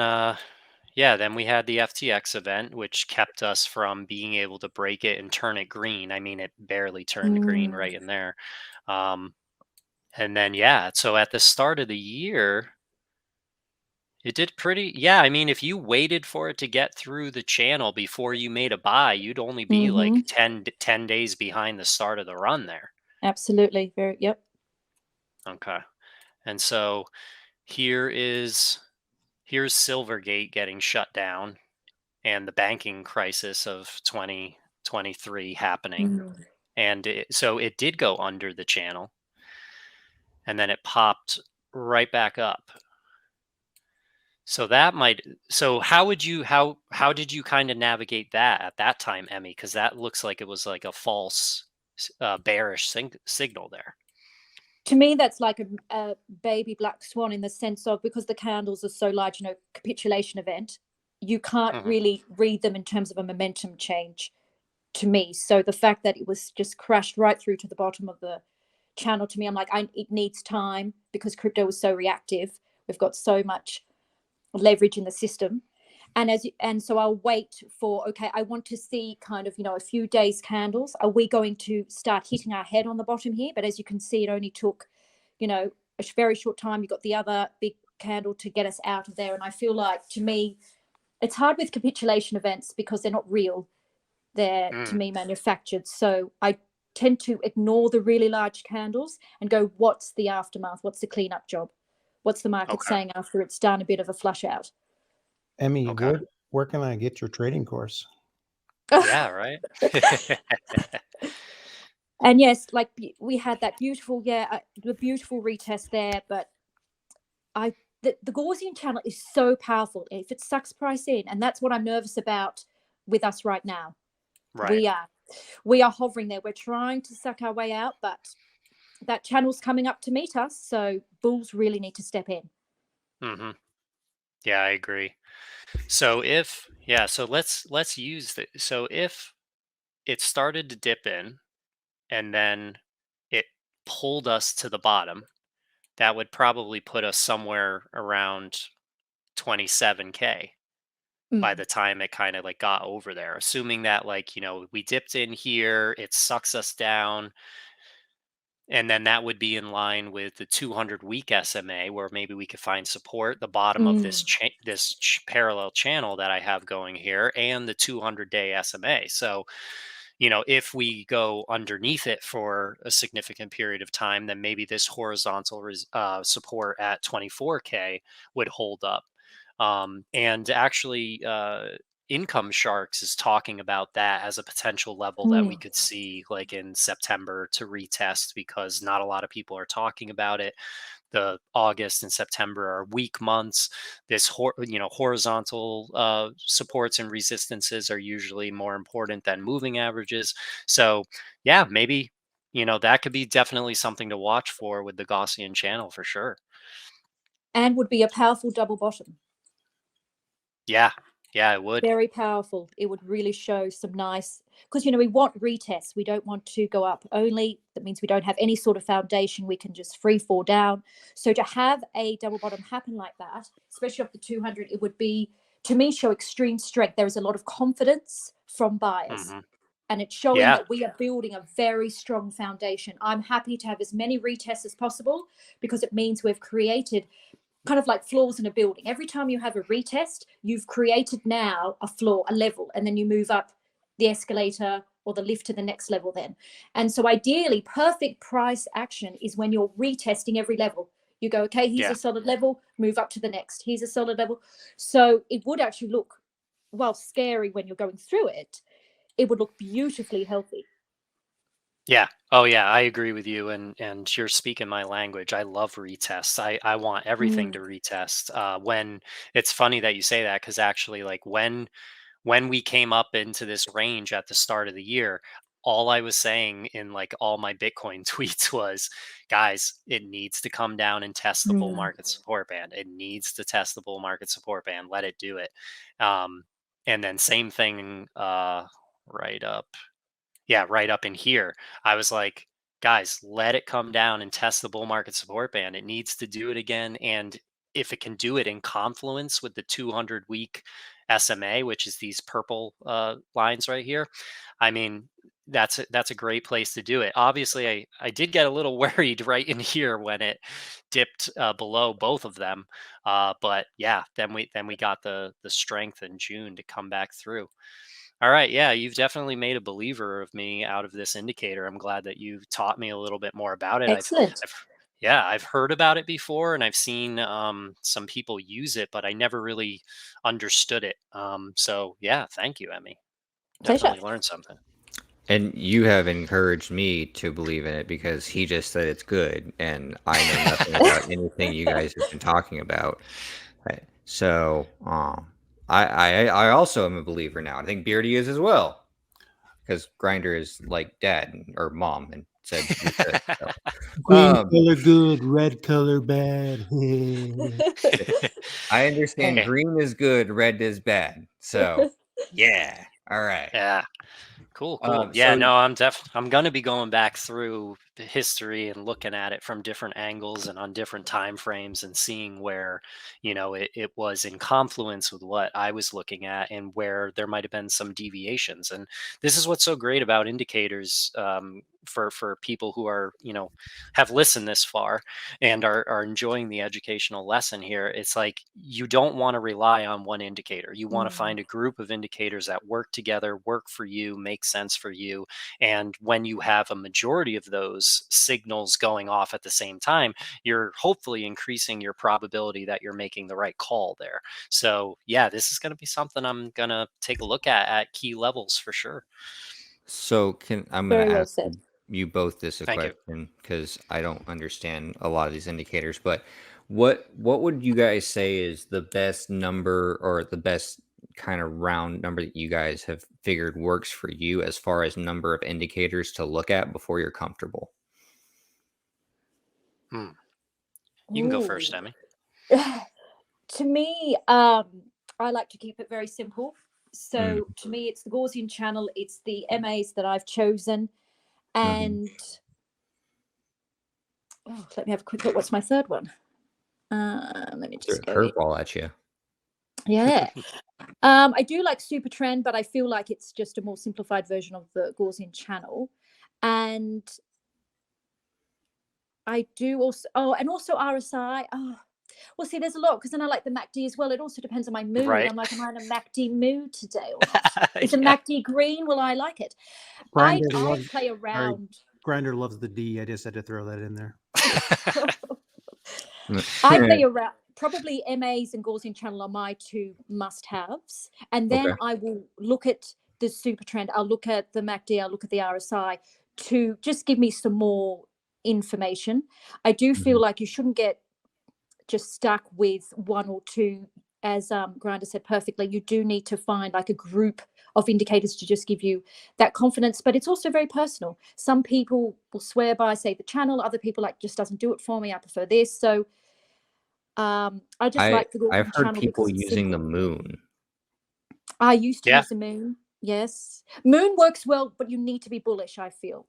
yeah, then we had the FTX event, which kept us from being able to break it and turn it green. I mean, it barely turned green Mm, right in there. Um, and then, yeah, so at the start of the year, it did pretty. Yeah, I mean, if you waited for it to get through the channel before you made a buy, you'd only be like mhm. 10 days behind the start of the run there. Absolutely. Very, yep. Okay. And so here is here's Silvergate getting shut down and the banking crisis of 2023 happening. Mm, And so it did go under the channel and then it popped right back up. So that might so how did you kind of navigate that at that time, Emmy? Because that looks like it was like a false bearish signal there. to me, that's like a baby black swan in the sense of, because the candles are so large, capitulation event, you can't Hmm. really read them in terms of a momentum change to me. So the fact that it was just crashed right through to the bottom of the channel, to me, I'm like, it needs time because crypto was so reactive. We've got so much leverage in the system. And so I'll wait for, okay, I want to see kind of, a few days candles. Are we going to start hitting our head on the bottom here? But as you can see, it only took, a very short time. You got the other big candle to get us out of there. And I feel like, to me, it's hard with capitulation events because they're not real. They're, to Mm, me, manufactured. So I tend to ignore the really large candles and go, what's the aftermath? What's the cleanup job? What's the market okay. saying after it's done a bit of a flush out? Emmy, Okay. where can I get your trading course? Yeah. Right. And yes, like we had that beautiful, the beautiful retest there. But the Gaussian channel is so powerful. If it sucks price in, and that's what I'm nervous about with us right now. Right. We are hovering there. We're trying to suck our way out, but that channel's coming up to meet us. So bulls really need to step in. Hmm. Yeah, I agree. So let's use the so if it started to dip in and then it pulled us to the bottom, that would probably put us somewhere around 27K by Mm, the time it kind of like got over there, assuming that like, we dipped in here, it sucks us down, and then that would be in line with the 200 week SMA where maybe we could find support the bottom of mm, parallel channel that I have going here and the 200-day SMA. So, if we go underneath it for a significant period of time, then maybe this horizontal support at 24K would hold up. And actually, Income Sharks is talking about that as a potential level that we mm, could see like in September to retest because not a lot of people are talking about it. The August and September are weak months. Horizontal supports and resistances are usually more important than moving averages. So yeah, maybe that could be definitely something to watch for with the Gaussian channel for sure. And would be a powerful double bottom. Yeah. Yeah, it would. Very powerful. It would really show some nice, because, we want retests. We don't want to go up only. That means we don't have any sort of foundation. We can just free fall down. So to have a double bottom happen like that, especially off the 200, it would be, to me, show extreme strength. There is a lot of confidence from buyers. And it's showing that we are building a very strong foundation. I'm happy to have as many retests as possible, because it means we've created kind of like floors in a building. Every time you have a retest, you've created now a floor, a level, and then you move up the escalator or the lift to the next level then. And so ideally, perfect price action is when you're retesting every level. You go, okay, here's a solid level, move up to the next. Here's a solid level. So it would actually look, while scary when you're going through it, it would look beautifully healthy. Yeah. Oh yeah, I agree with you, and you're speaking my language. I love retests. I want everything to retest. When it's funny that you say that, because actually, like when we came up into this range at the start of the year, all I was saying in like all my Bitcoin tweets was, guys, it needs to come down and test the bull market support band. It needs to test the bull market support band. Let it do it. And then same thing, right up. Yeah, right up in here. I was like, guys, let it come down and test the bull market support band. It needs to do it again. And if it can do it in confluence with the 200-week SMA, which is these purple lines right here, I mean, that's a great place to do it. Obviously, I did get a little worried right in here when it dipped below both of them. But yeah, then we got the strength in June to come back through. All right. Yeah, you've definitely made a believer of me out of this indicator. I'm glad that you taught me a little bit more about it. Excellent. I've heard about it before, and I've seen some people use it, but I never really understood it. So yeah, thank you, Emmy. Pleasure. Definitely learned something. And you have encouraged me to believe in it, because he just said it's good, and I know nothing about anything you guys have been talking about. Right. So, I also am a believer now. I think Beardy is as well, because Grinder is like dad or mom and said you're good. So, Green color good, red color bad. I understand green is good, red is bad. So yeah. All right. Yeah. Cool. Yeah, So no, I'm going to be going back through the history and looking at it from different angles and on different time frames, and seeing where, it was in confluence with what I was looking at, and where there might have been some deviations. And this is what's so great about indicators, for people who are, have listened this far and are enjoying the educational lesson here. It's like, you don't want to rely on one indicator. You want to find a group of indicators that work together, work for you, make sense for you. And when you have a majority of those signals going off at the same time, you're hopefully increasing your probability that you're making the right call there. So yeah, this is going to be something I'm going to take a look at key levels for sure. So I'm going to ask said. you both this Thank you. question, because I don't understand a lot of these indicators. But what would you guys say is the best number, or the best kind of round number that you guys have figured works for you, as far as number of indicators to look at before you're comfortable? You can go first, Emmy. To me, I like to keep it very simple. So to me, it's the Gaussian channel, it's the MAs that I've chosen. And let me have a quick look. What's my third one? Let me just go curveball at you. Yeah. I do like Super Trend, but I feel like it's just a more simplified version of the Gaussian channel. And I do also, and also RSI. Well, see, there's a lot, because then I like the MACD as well. It also depends on my mood. Right. I'm like, am I in a MACD mood today or not? Is a MACD green? Will I like it? I play around. Grinder loves the D. I just had to throw that in there. I play around. Probably MAs and Gaussian channel are my two must-haves. And then I will look at the Super Trend. I'll look at the MACD. I'll look at the RSI to just give me some more information. I do feel like you shouldn't get just stuck with one or two. As Grinder said perfectly, you do need to find like a group indicators to just give you that confidence. But it's also very personal. Some people will swear by, say, the channel. Other people like, just doesn't do it for me. I prefer this. So I just like the I've Gaussian heard channel people because it's using the simple. moon. I used to Yeah. use the moon. Yes, moon works well, but you need to be bullish, I feel.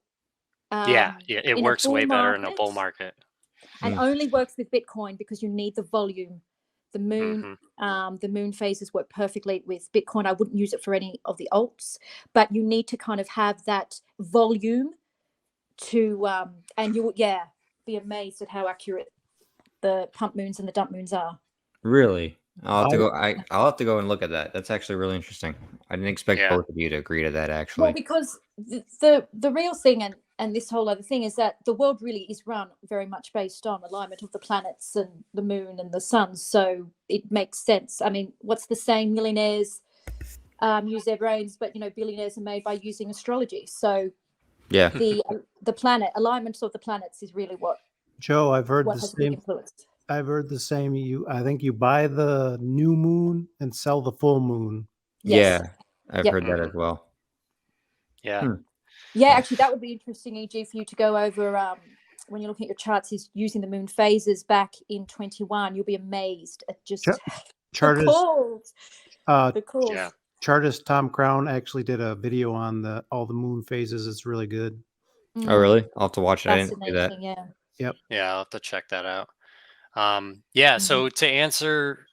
Yeah, it In a works bull way better in a bull market, market. and only works with Bitcoin because you need the volume. The moon, Mhm. the moon phases work perfectly with Bitcoin. I wouldn't use it for any of the alts, but you need to kind of have that volume to, and you will, be amazed at how accurate the pump moons and the dump moons are. Really? I'll have to I go. I'll have to go and look at that. That's actually really interesting. I didn't expect Yeah. both of you to agree to that. Well, Actually, because the real thing, and this whole other thing, is that the world really is run very much based on alignment of the planets and the moon and the sun. So it makes sense. I mean, what's the saying? Millionaires use their brains, but billionaires are made by using astrology. So yeah. the planet alignments of the planets is really what Joe, I've heard the has a big same. influence. I've heard the same. I think you buy the new moon and sell the full moon. Yes. Yeah, I've Yep. heard that as well. Yeah. Yeah, actually, that would be interesting, EG, for you to go over when you're looking at your charts. Is using the moon phases back in 21. You'll be amazed at just the Chartist, calls. The calls. Yeah. Chartist Tom Crown actually did a video on all the moon phases. It's really good. Oh, really? I'll have to watch it. I didn't see that. Fascinating, yeah. Yep. Yeah, I'll have to check that out. So to answer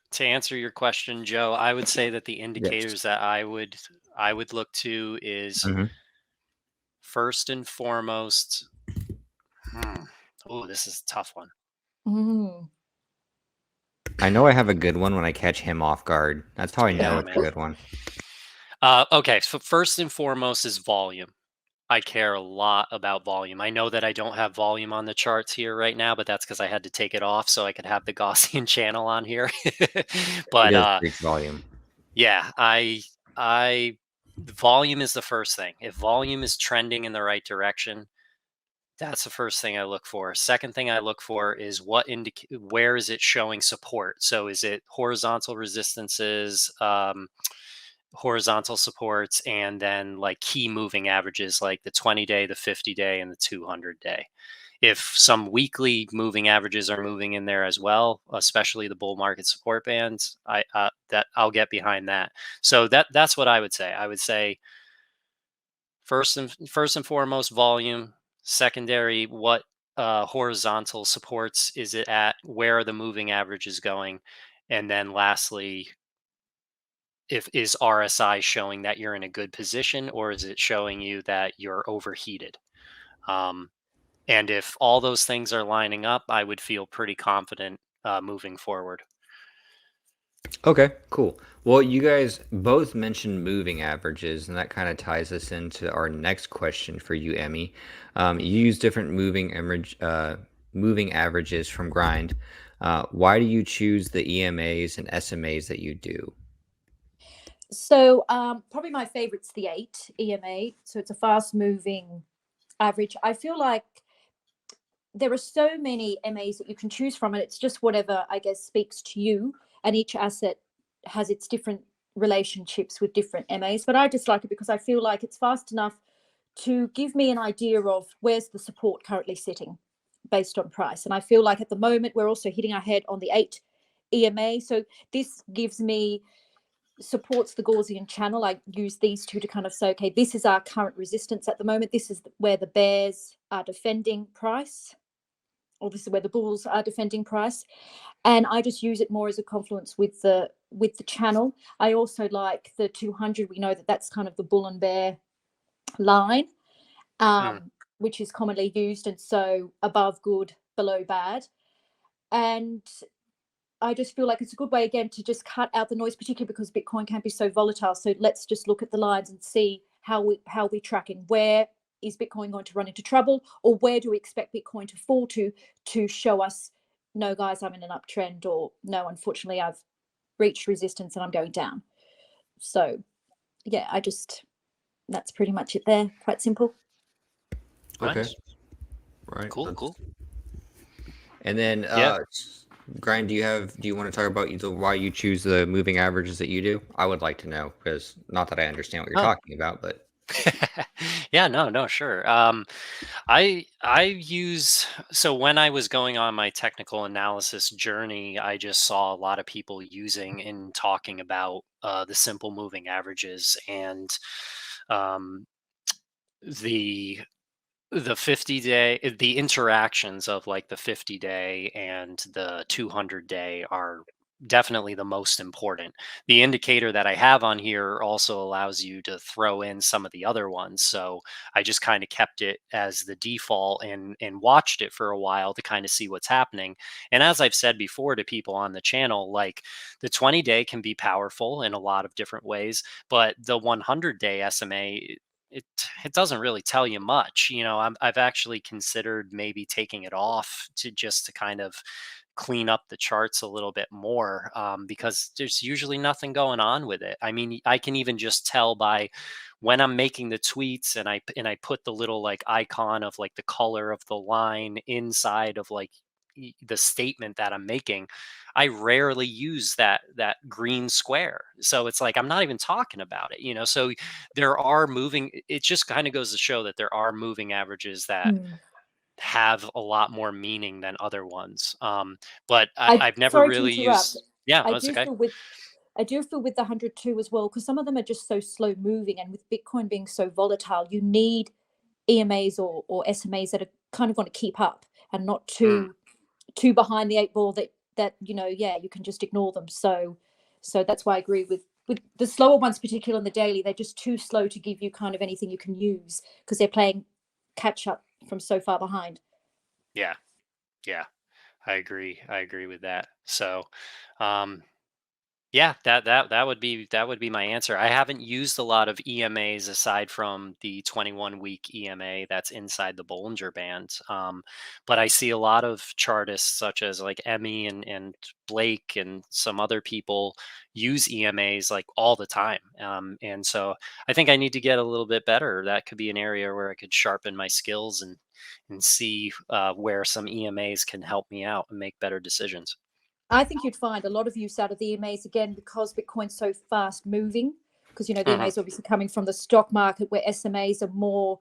your question, Joe, I would say that the indicators that I would look to is first and foremost. Oh, this is a tough one. I know I have a good one when I catch him off guard. That's how I know it's a good one. Okay, so first and foremost is volume. I care a lot about volume. I know that I don't have volume on the charts here right now, but that's because I had to take it off so I could have the Gaussian channel on here. But It does preach volume. yeah, volume is the first thing. If volume is trending in the right direction, that's the first thing I look for. Second thing I look for is where is it showing support? So is it horizontal resistances, horizontal supports, and then like key moving averages like the 20-day, the 50-day, and the 200-day. If some weekly moving averages are moving in there as well, especially the bull market support bands, I'll get behind that. So that's what I would say. I would say first and foremost volume. Secondary, what horizontal supports is it at? Where are the moving averages going? And then lastly, is RSI showing that you're in a good position, or is it showing you that you're overheated? And if all those things are lining up, I would feel pretty confident moving forward. Okay, cool. Well, you guys both mentioned moving averages, and that kind of ties us into our next question for you, Emmy. You use different moving averages from Grind. Why do you choose the EMAs and SMAs that you do? So probably my favorite's the 8 EMA. So it's a fast moving average. I feel like there are so many MAs that you can choose from, and it's just whatever, I guess, speaks to you. And each asset has its different relationships with different MAs. But I just like it because I feel like it's fast enough to give me an idea of where's the support currently sitting based on price. And I feel like at the moment we're also hitting our head on the 8 EMA. So this gives me supports the Gaussian channel. I use these two to kind of say, okay, this is our current resistance at the moment. This is where the bears are defending price, or this is where the bulls are defending price. And I just use it more as a confluence with the channel. I also like the 200. We know that that's kind of the bull and bear line, which is commonly used. And so above good, below bad. And I just feel like it's a good way, again, to just cut out the noise, particularly because Bitcoin can be so volatile. So let's just look at the lines and see how we're tracking. Where is Bitcoin going to run into trouble, or where do we expect Bitcoin to fall to show us, no, guys, I'm in an uptrend, or no, unfortunately, I've reached resistance and I'm going down. So, yeah, that's pretty much it there. Quite simple. Okay. Nice. Right. Cool. And then Brian, do you want to talk about why you choose the moving averages that you do? I would like to know, because not that I understand what you're Oh. talking about, but Yeah, no, sure. I use, so when I was going on my technical analysis journey, I just saw a lot of people using and talking about the simple moving averages, and um, the the 50-day, the interactions of like the 50-day and the 200-day are definitely the most important. The indicator that I have on here also allows you to throw in some of the other ones. So I just kind of kept it as the default and watched it for a while to kind of see what's happening. And as I've said before to people on the channel, like the 20-day can be powerful in a lot of different ways, but the 100-day SMA, it it doesn't really tell you much. I've actually considered maybe taking it off to just to kind of clean up the charts a little bit more, because there's usually nothing going on with it. I mean, I can even just tell by when I'm making the tweets, and I put the little like icon of like the color of the line inside of like the statement that I'm making. I rarely use that green square. So it's like I'm not even talking about it. So there are moving, it just kind of goes to show that there are moving averages that Mm. have a lot more meaning than other ones. But I I've never sorry to really interrupt. used. Yeah, I no, it's do okay. feel with I do feel with the 102 as well, because some of them are just so slow moving, and with Bitcoin being so volatile, you need EMAs or SMAs that are kind of going to keep up and not Mm, too behind the eight ball, that yeah, you can just ignore them. So that's why I agree with the slower ones, particularly on the daily. They're just too slow to give you kind of anything you can use, because they're playing catch up from so far behind. yeah, yeah, I agree with that. So, um, yeah, that would be my answer. I haven't used a lot of EMAs aside from the 21-week EMA that's inside the Bollinger Band. But I see a lot of chartists such as like Emmy and Blake and some other people use EMAs like all the time. And so I think I need to get a little bit better. That could be an area where I could sharpen my skills and see where some EMAs can help me out and make better decisions. I think you'd find a lot of use out of the EMAs, again, because Bitcoin's so fast moving. Because the Hmm. EMAs obviously coming from the stock market, where SMAs are more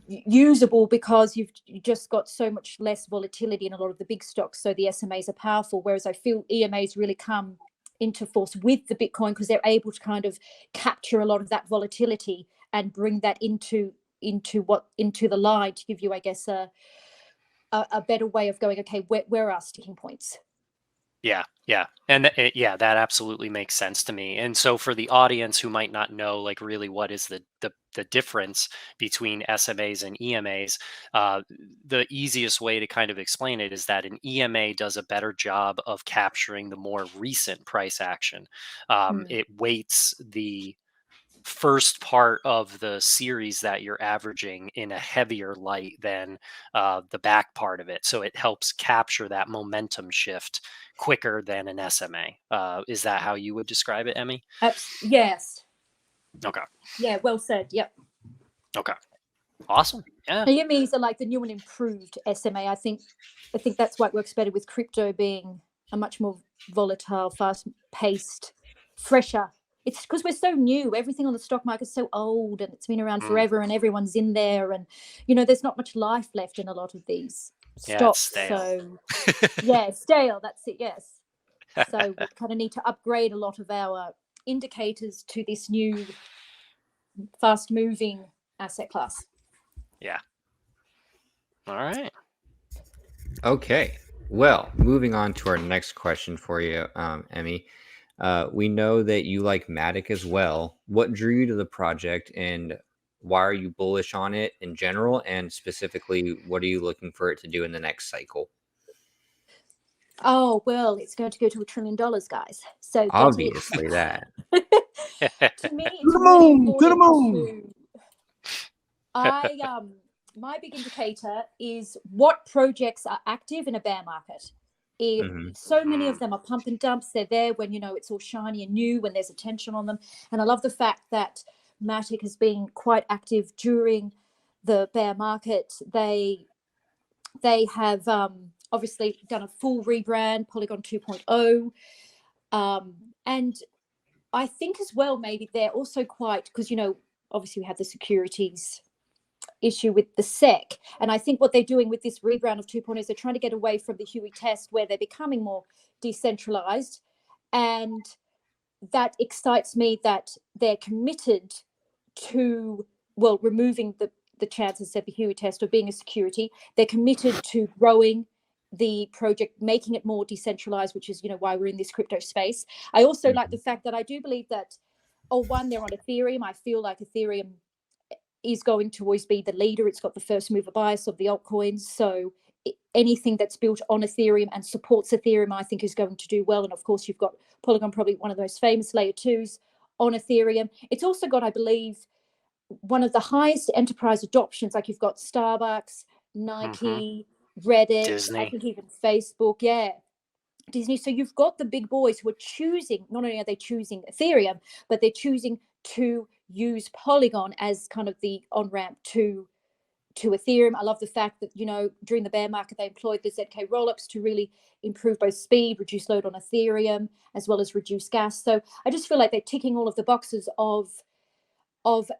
usable because you just got so much less volatility in a lot of the big stocks. So the SMAs are powerful, whereas I feel EMAs really come into force with the Bitcoin, because they're able to kind of capture a lot of that volatility and bring that into the line, to give you, I guess, a better way of going, okay, where are our sticking points? Yeah, and yeah, that absolutely makes sense to me. And so for the audience who might not know, like really what is the difference between SMAs and EMAs, uh, the easiest way to kind of explain it is that an EMA does a better job of capturing the more recent price action. Mm. It weights the first part of the series that you're averaging in a heavier light than the back part of it. So it helps capture that momentum shift quicker than an SMA. Is that how you would describe it, Emmy? Yes. Okay. Yeah, well said. Yep. Okay. Awesome. Yeah. EMEs are like the new and improved SMA. I think that's why it works better with crypto being a much more volatile, fast-paced, fresher. It's because we're so new. Everything on the stock market is so old, and it's been around Mm, forever, and everyone's in there, and there's not much life left in a lot of these yeah, it's stocks. stale. So yeah, stale. That's it. Yes. So we kind of need to upgrade a lot of our indicators to this new, fast-moving asset class. Yeah. All right. okay. Well, moving on to our next question for you, Emmy. We know that you like Matic as well. What drew you to the project, and why are you bullish on it in general? And specifically, what are you looking for it to do in the next cycle? Oh, well, it's going to go to $1 trillion, guys. So get it. Obviously, that. To me, To it's the really moon, to the important moon. to my big indicator is what projects are active in a bear market. Mhm. So many of them are pump and dumps. They're there when it's all shiny and new, when there's attention on them. And I love the fact that Matic has been quite active during the bear market. They have obviously done a full rebrand, Polygon 2.0. And I think as well, maybe they're also quite, because, obviously we have the securities issue with the SEC. And I think what they're doing with this rebrand of 2.0 is they're trying to get away from the Huey test, where they're becoming more decentralized. And that excites me that they're committed to, removing the chances of the Huey test or being a security. They're committed to growing the project, making it more decentralized, which is, why we're in this crypto space. I also like the fact that I do believe that, they're on Ethereum. I feel like Ethereum is going to always be the leader. It's got the first mover bias of the altcoins. So anything that's built on Ethereum and supports Ethereum, I think, is going to do well. And of course, you've got Polygon, probably one of the most famous layer 2s on Ethereum. It's also got, I believe, one of the highest enterprise adoptions. Like, you've got Starbucks, Nike, Reddit, Disney. I think even Facebook, Disney. So you've got the big boys who are choosing, not only are they choosing Ethereum, but they're choosing to use Polygon as kind of the on-ramp to Ethereum. I love the fact that, during the bear market, they employed the ZK rollups to really improve both speed, reduce load on Ethereum, as well as reduce gas. So I just feel like they're ticking all of the boxes of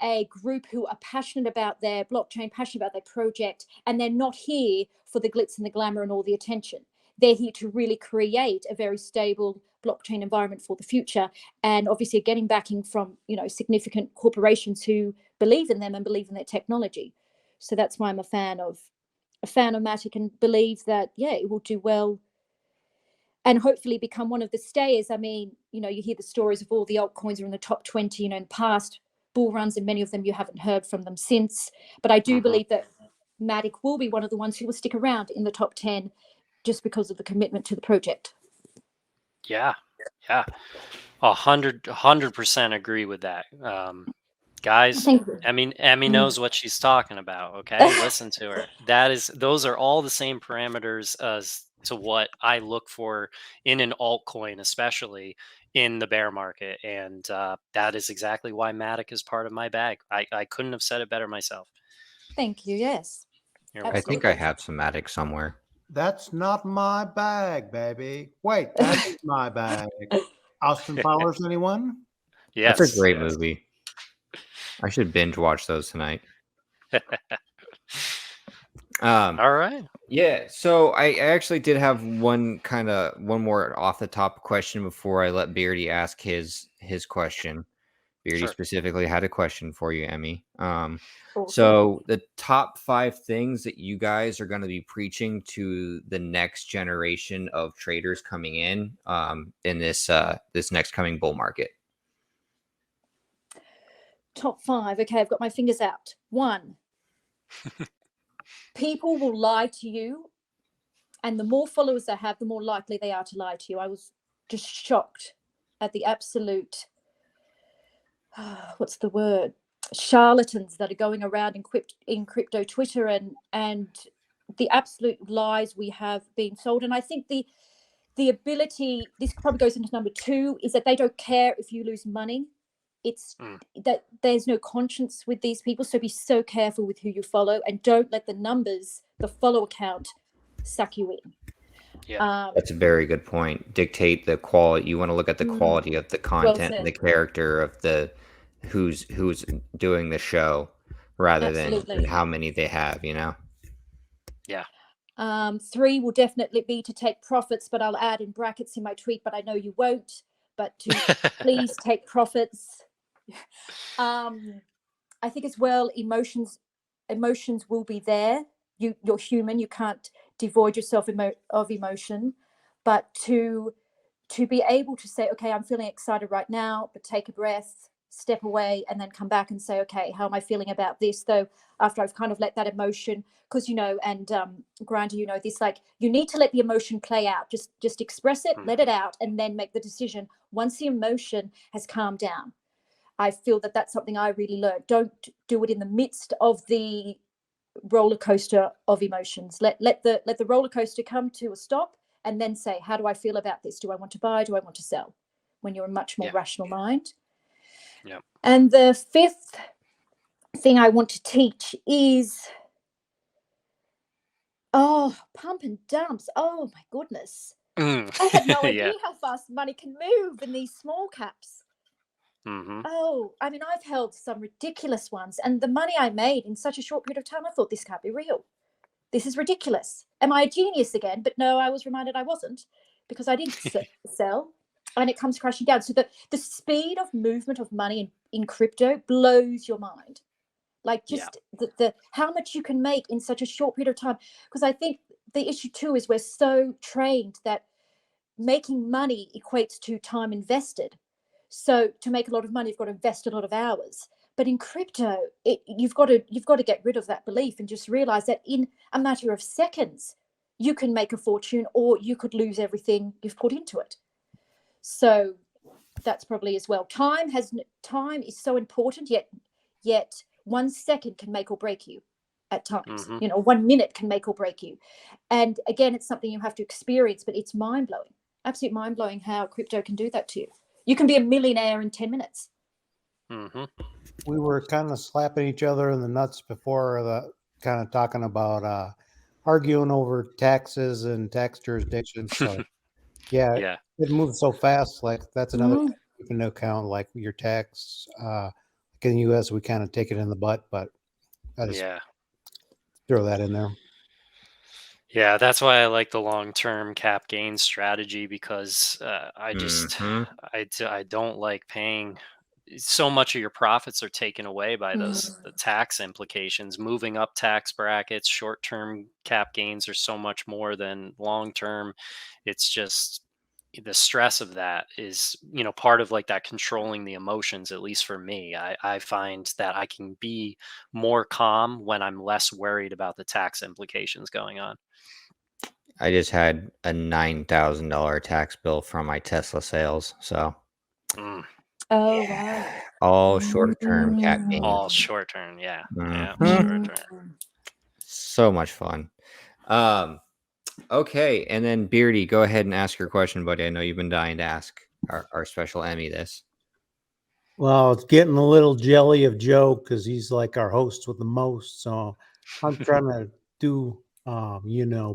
a group who are passionate about their blockchain, passionate about their project, and they're not here for the glitz and the glamour and all the attention. They're here to really create a very stable blockchain environment for the future, and obviously getting backing from significant corporations who believe in them and believe in their technology. So that's why I'm a fan of Matic, and believe that it will do well and hopefully become one of the stayers. I mean, you hear the stories of all the altcoins are in the top 20, in past bull runs, and many of them you haven't heard from them since. But I do believe that Matic will be one of the ones who will stick around in the top 10 just because of the commitment to the project. Yeah. 100% agree with that. Guys, Emmy knows what she's talking about. Okay, listen to her. Those are all the same parameters as to what I look for in an altcoin, especially in the bear market, and that is exactly why Matic is part of my bag. I couldn't have said it better myself. Thank you. Yes, I think I have some Matic somewhere. That's not my bag, baby. Wait, that is my bag. Austin Powers, anyone? Yes. That's a great movie. I should binge watch those tonight. All right. Yeah, so I actually did have one more off the top question before I let Beardy ask his question. Beardy specifically had a question for you, Emmy. So the top 5 things that you guys are going to be preaching to the next generation of traders coming in this next coming bull market. Top 5. Okay, I've got my fingers out. 1, people will lie to you, and the more followers they have, the more likely they are to lie to you. I was just shocked at the absolute what's the word, charlatans that are going around in crypto Twitter, and the absolute lies we have been sold. And I think the ability, this probably goes into number 2, is that they don't care if you lose money. It's that there's no conscience with these people. So be so careful with who you follow, and don't let the numbers, the follow count, suck you in. Yeah, that's a very good point. Dictate the quality. You want to look at the quality of the content and the character of the who's doing the show, rather than how many they have. Yeah. 3 will definitely be to take profits, but I'll add in brackets in my tweet, but I know you won't. But to please take profits. I think as well, emotions will be there. You're human. You can't devoid yourself of emotion, but to be able to say, okay, I'm feeling excited right now, but take a breath, step away, and then come back and say, okay, how am I feeling about this? Though after I've kind of let that emotion, because and Grinder, this, like, you need to let the emotion play out. Just express it, let it out, and then make the decision once the emotion has calmed down. I feel that that's something I really learned. Don't do it in the midst of the roller coaster of emotions. Let the roller coaster come to a stop, and then say, how do I feel about this? Do I want to buy? Do I want to sell? When you're a much more rational mind. Yeah. And the 5th thing I want to teach is Oh, pump and dumps. Oh my goodness. I had no idea how fast money can move in these small caps. Oh, I mean, I've held some ridiculous ones, and the money I made in such a short period of time, I thought this can't be real. This is ridiculous. Am I a genius again? But no, I was reminded I wasn't, because I did sell, and it comes crashing down. So the speed of movement of money in crypto blows your mind. Like, just the how much you can make in such a short period of time. Because I think the issue too is we're so trained that making money equates to time invested. So to make a lot of money, you've got to invest a lot of hours. But in crypto, you've got to get rid of that belief and just realize that in a matter of seconds, you can make a fortune, or you could lose everything you've put into it. So that's probably as well. Time is so important, yet 1 second can make or break you at times. 1 minute can make or break you. And again, it's something you have to experience, but it's mind-blowing, absolute mind-blowing how crypto can do that to you. You can be a millionaire in 10 minutes. We were kind of slapping each other in the nuts before, kind of talking about arguing over taxes and tax jurisdictions. So yeah, it moves so fast. Like, that's another thing to keep into account, like your tax. Like in the US, we kind of take it in the butt, but I just throw that in there. Yeah, that's why I like the long-term cap gain strategy, because I just I don't like paying. So much of your profits are taken away by the tax implications. Moving up tax brackets, short-term cap gains are so much more than long-term. It's just the stress of that is, part of like that controlling the emotions. At least for me, I find that I can be more calm when I'm less worried about the tax implications going on. I just had a $9,000 tax bill from my Tesla sales, so oh wow, all short-term cap gains. All short-term, yeah, short-term. So much fun. Okay, and then Beardy, go ahead and ask your question, buddy. I know you've been dying to ask our special Emmy this. Well, it's getting a little jelly of Joe because he's like our host with the most. So I'm trying to do,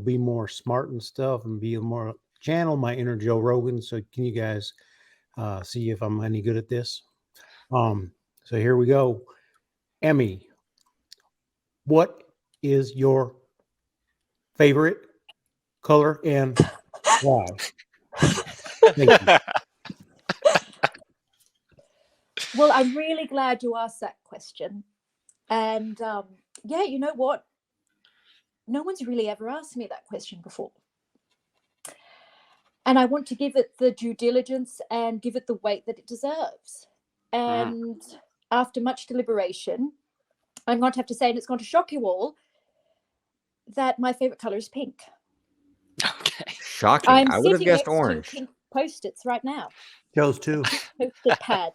be more smart and stuff, and be more channel my inner Joe Rogan. So can you guys see if I'm any good at this? So here we go. Emmy, what is your favorite color and why? Thank you. Well, I'm really glad you asked that question. And yeah, you know what? No one's really ever asked me that question before. And I want to give it the due diligence and give it the weight that it deserves. And after much deliberation, I'm going to have to say, and it's going to shock you all, that my favorite color is pink. Okay. Shocking. I would have guessed orange. Pink Post-its right now. Joe's too. Post-it pad.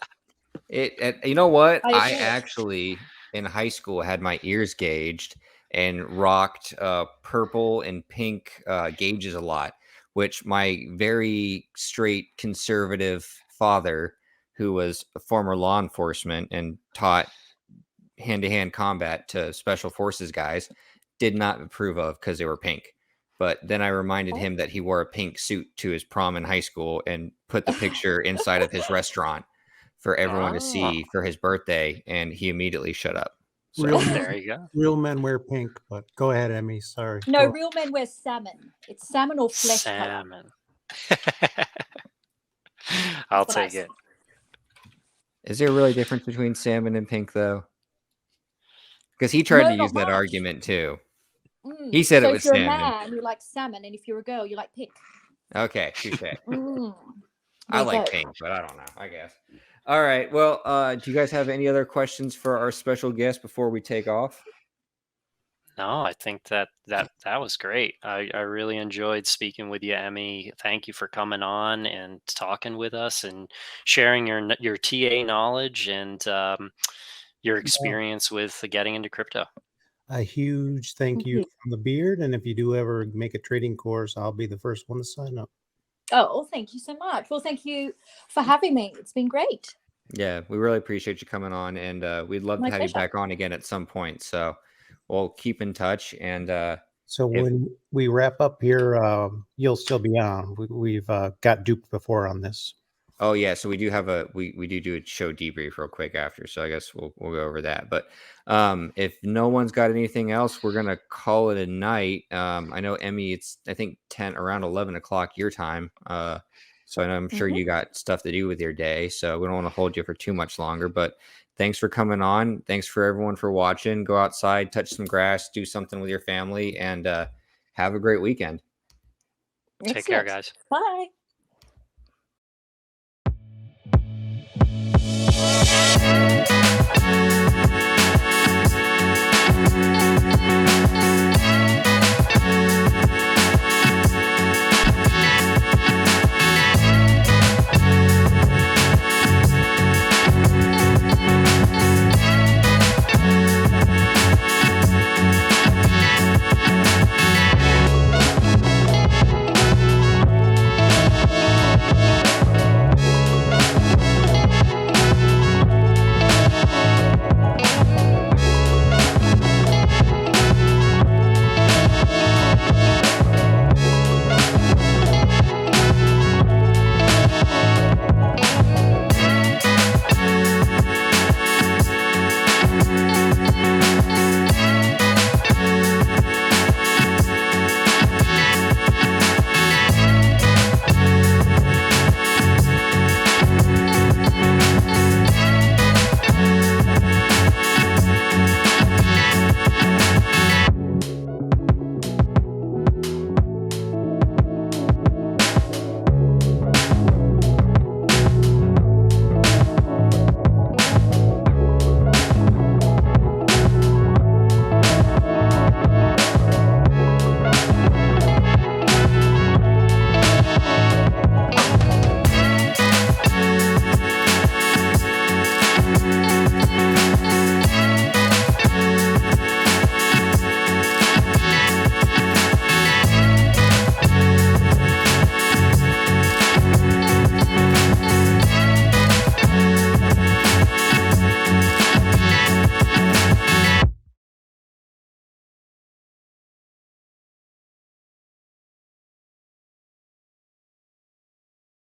You know what? I actually, in high school, had my ears gauged and rocked purple and pink gauges a lot, which my very straight conservative father, who was a former law enforcement and taught hand-to-hand combat to special forces guys, did not approve of because they were pink. But then I reminded him that he wore a pink suit to his prom in high school and put the picture inside of his restaurant for everyone to see for his birthday, and he immediately shut up. So there you go. Real men wear pink, but go ahead, Emmy. Sorry. No, real men wear salmon. It's salmon or flesh salmon. I'll take it. Is there really a difference between salmon and pink, though? Because he tried to use that argument too. He said it was salmon. If you're a man, you like salmon, and if you're a girl, you like pink. Okay, touche. I like pink, but I don't know, I guess. All right. Well, do you guys have any other questions for our special guest before we take off? No, I think that was great. I really enjoyed speaking with you, Emmy. Thank you for coming on and talking with us and sharing your TA knowledge and your experience with getting into crypto. A huge thank you from the Beard. And if you do ever make a trading course, I'll be the first one to sign up. Oh, thank you so much. Well, thank you for having me. It's been great. Yeah, we really appreciate you coming on, and we'd love to have you back on again at some point. So we'll keep in touch, and So when we wrap up here, you'll still be on. We've got duped before on this. Oh yeah, so we do have we do a show debrief real quick after, so I guess we'll go over that. But if no one's got anything else, we're gonna call it a night. I know Emmy, it's I think around 11 o'clock your time. So I'm sure you got stuff to do with your day, so we don't want to hold you for too much longer. But thanks for coming on. Thanks for everyone for watching. Go outside, touch some grass, do something with your family, and have a great weekend. Take care, guys. Bye.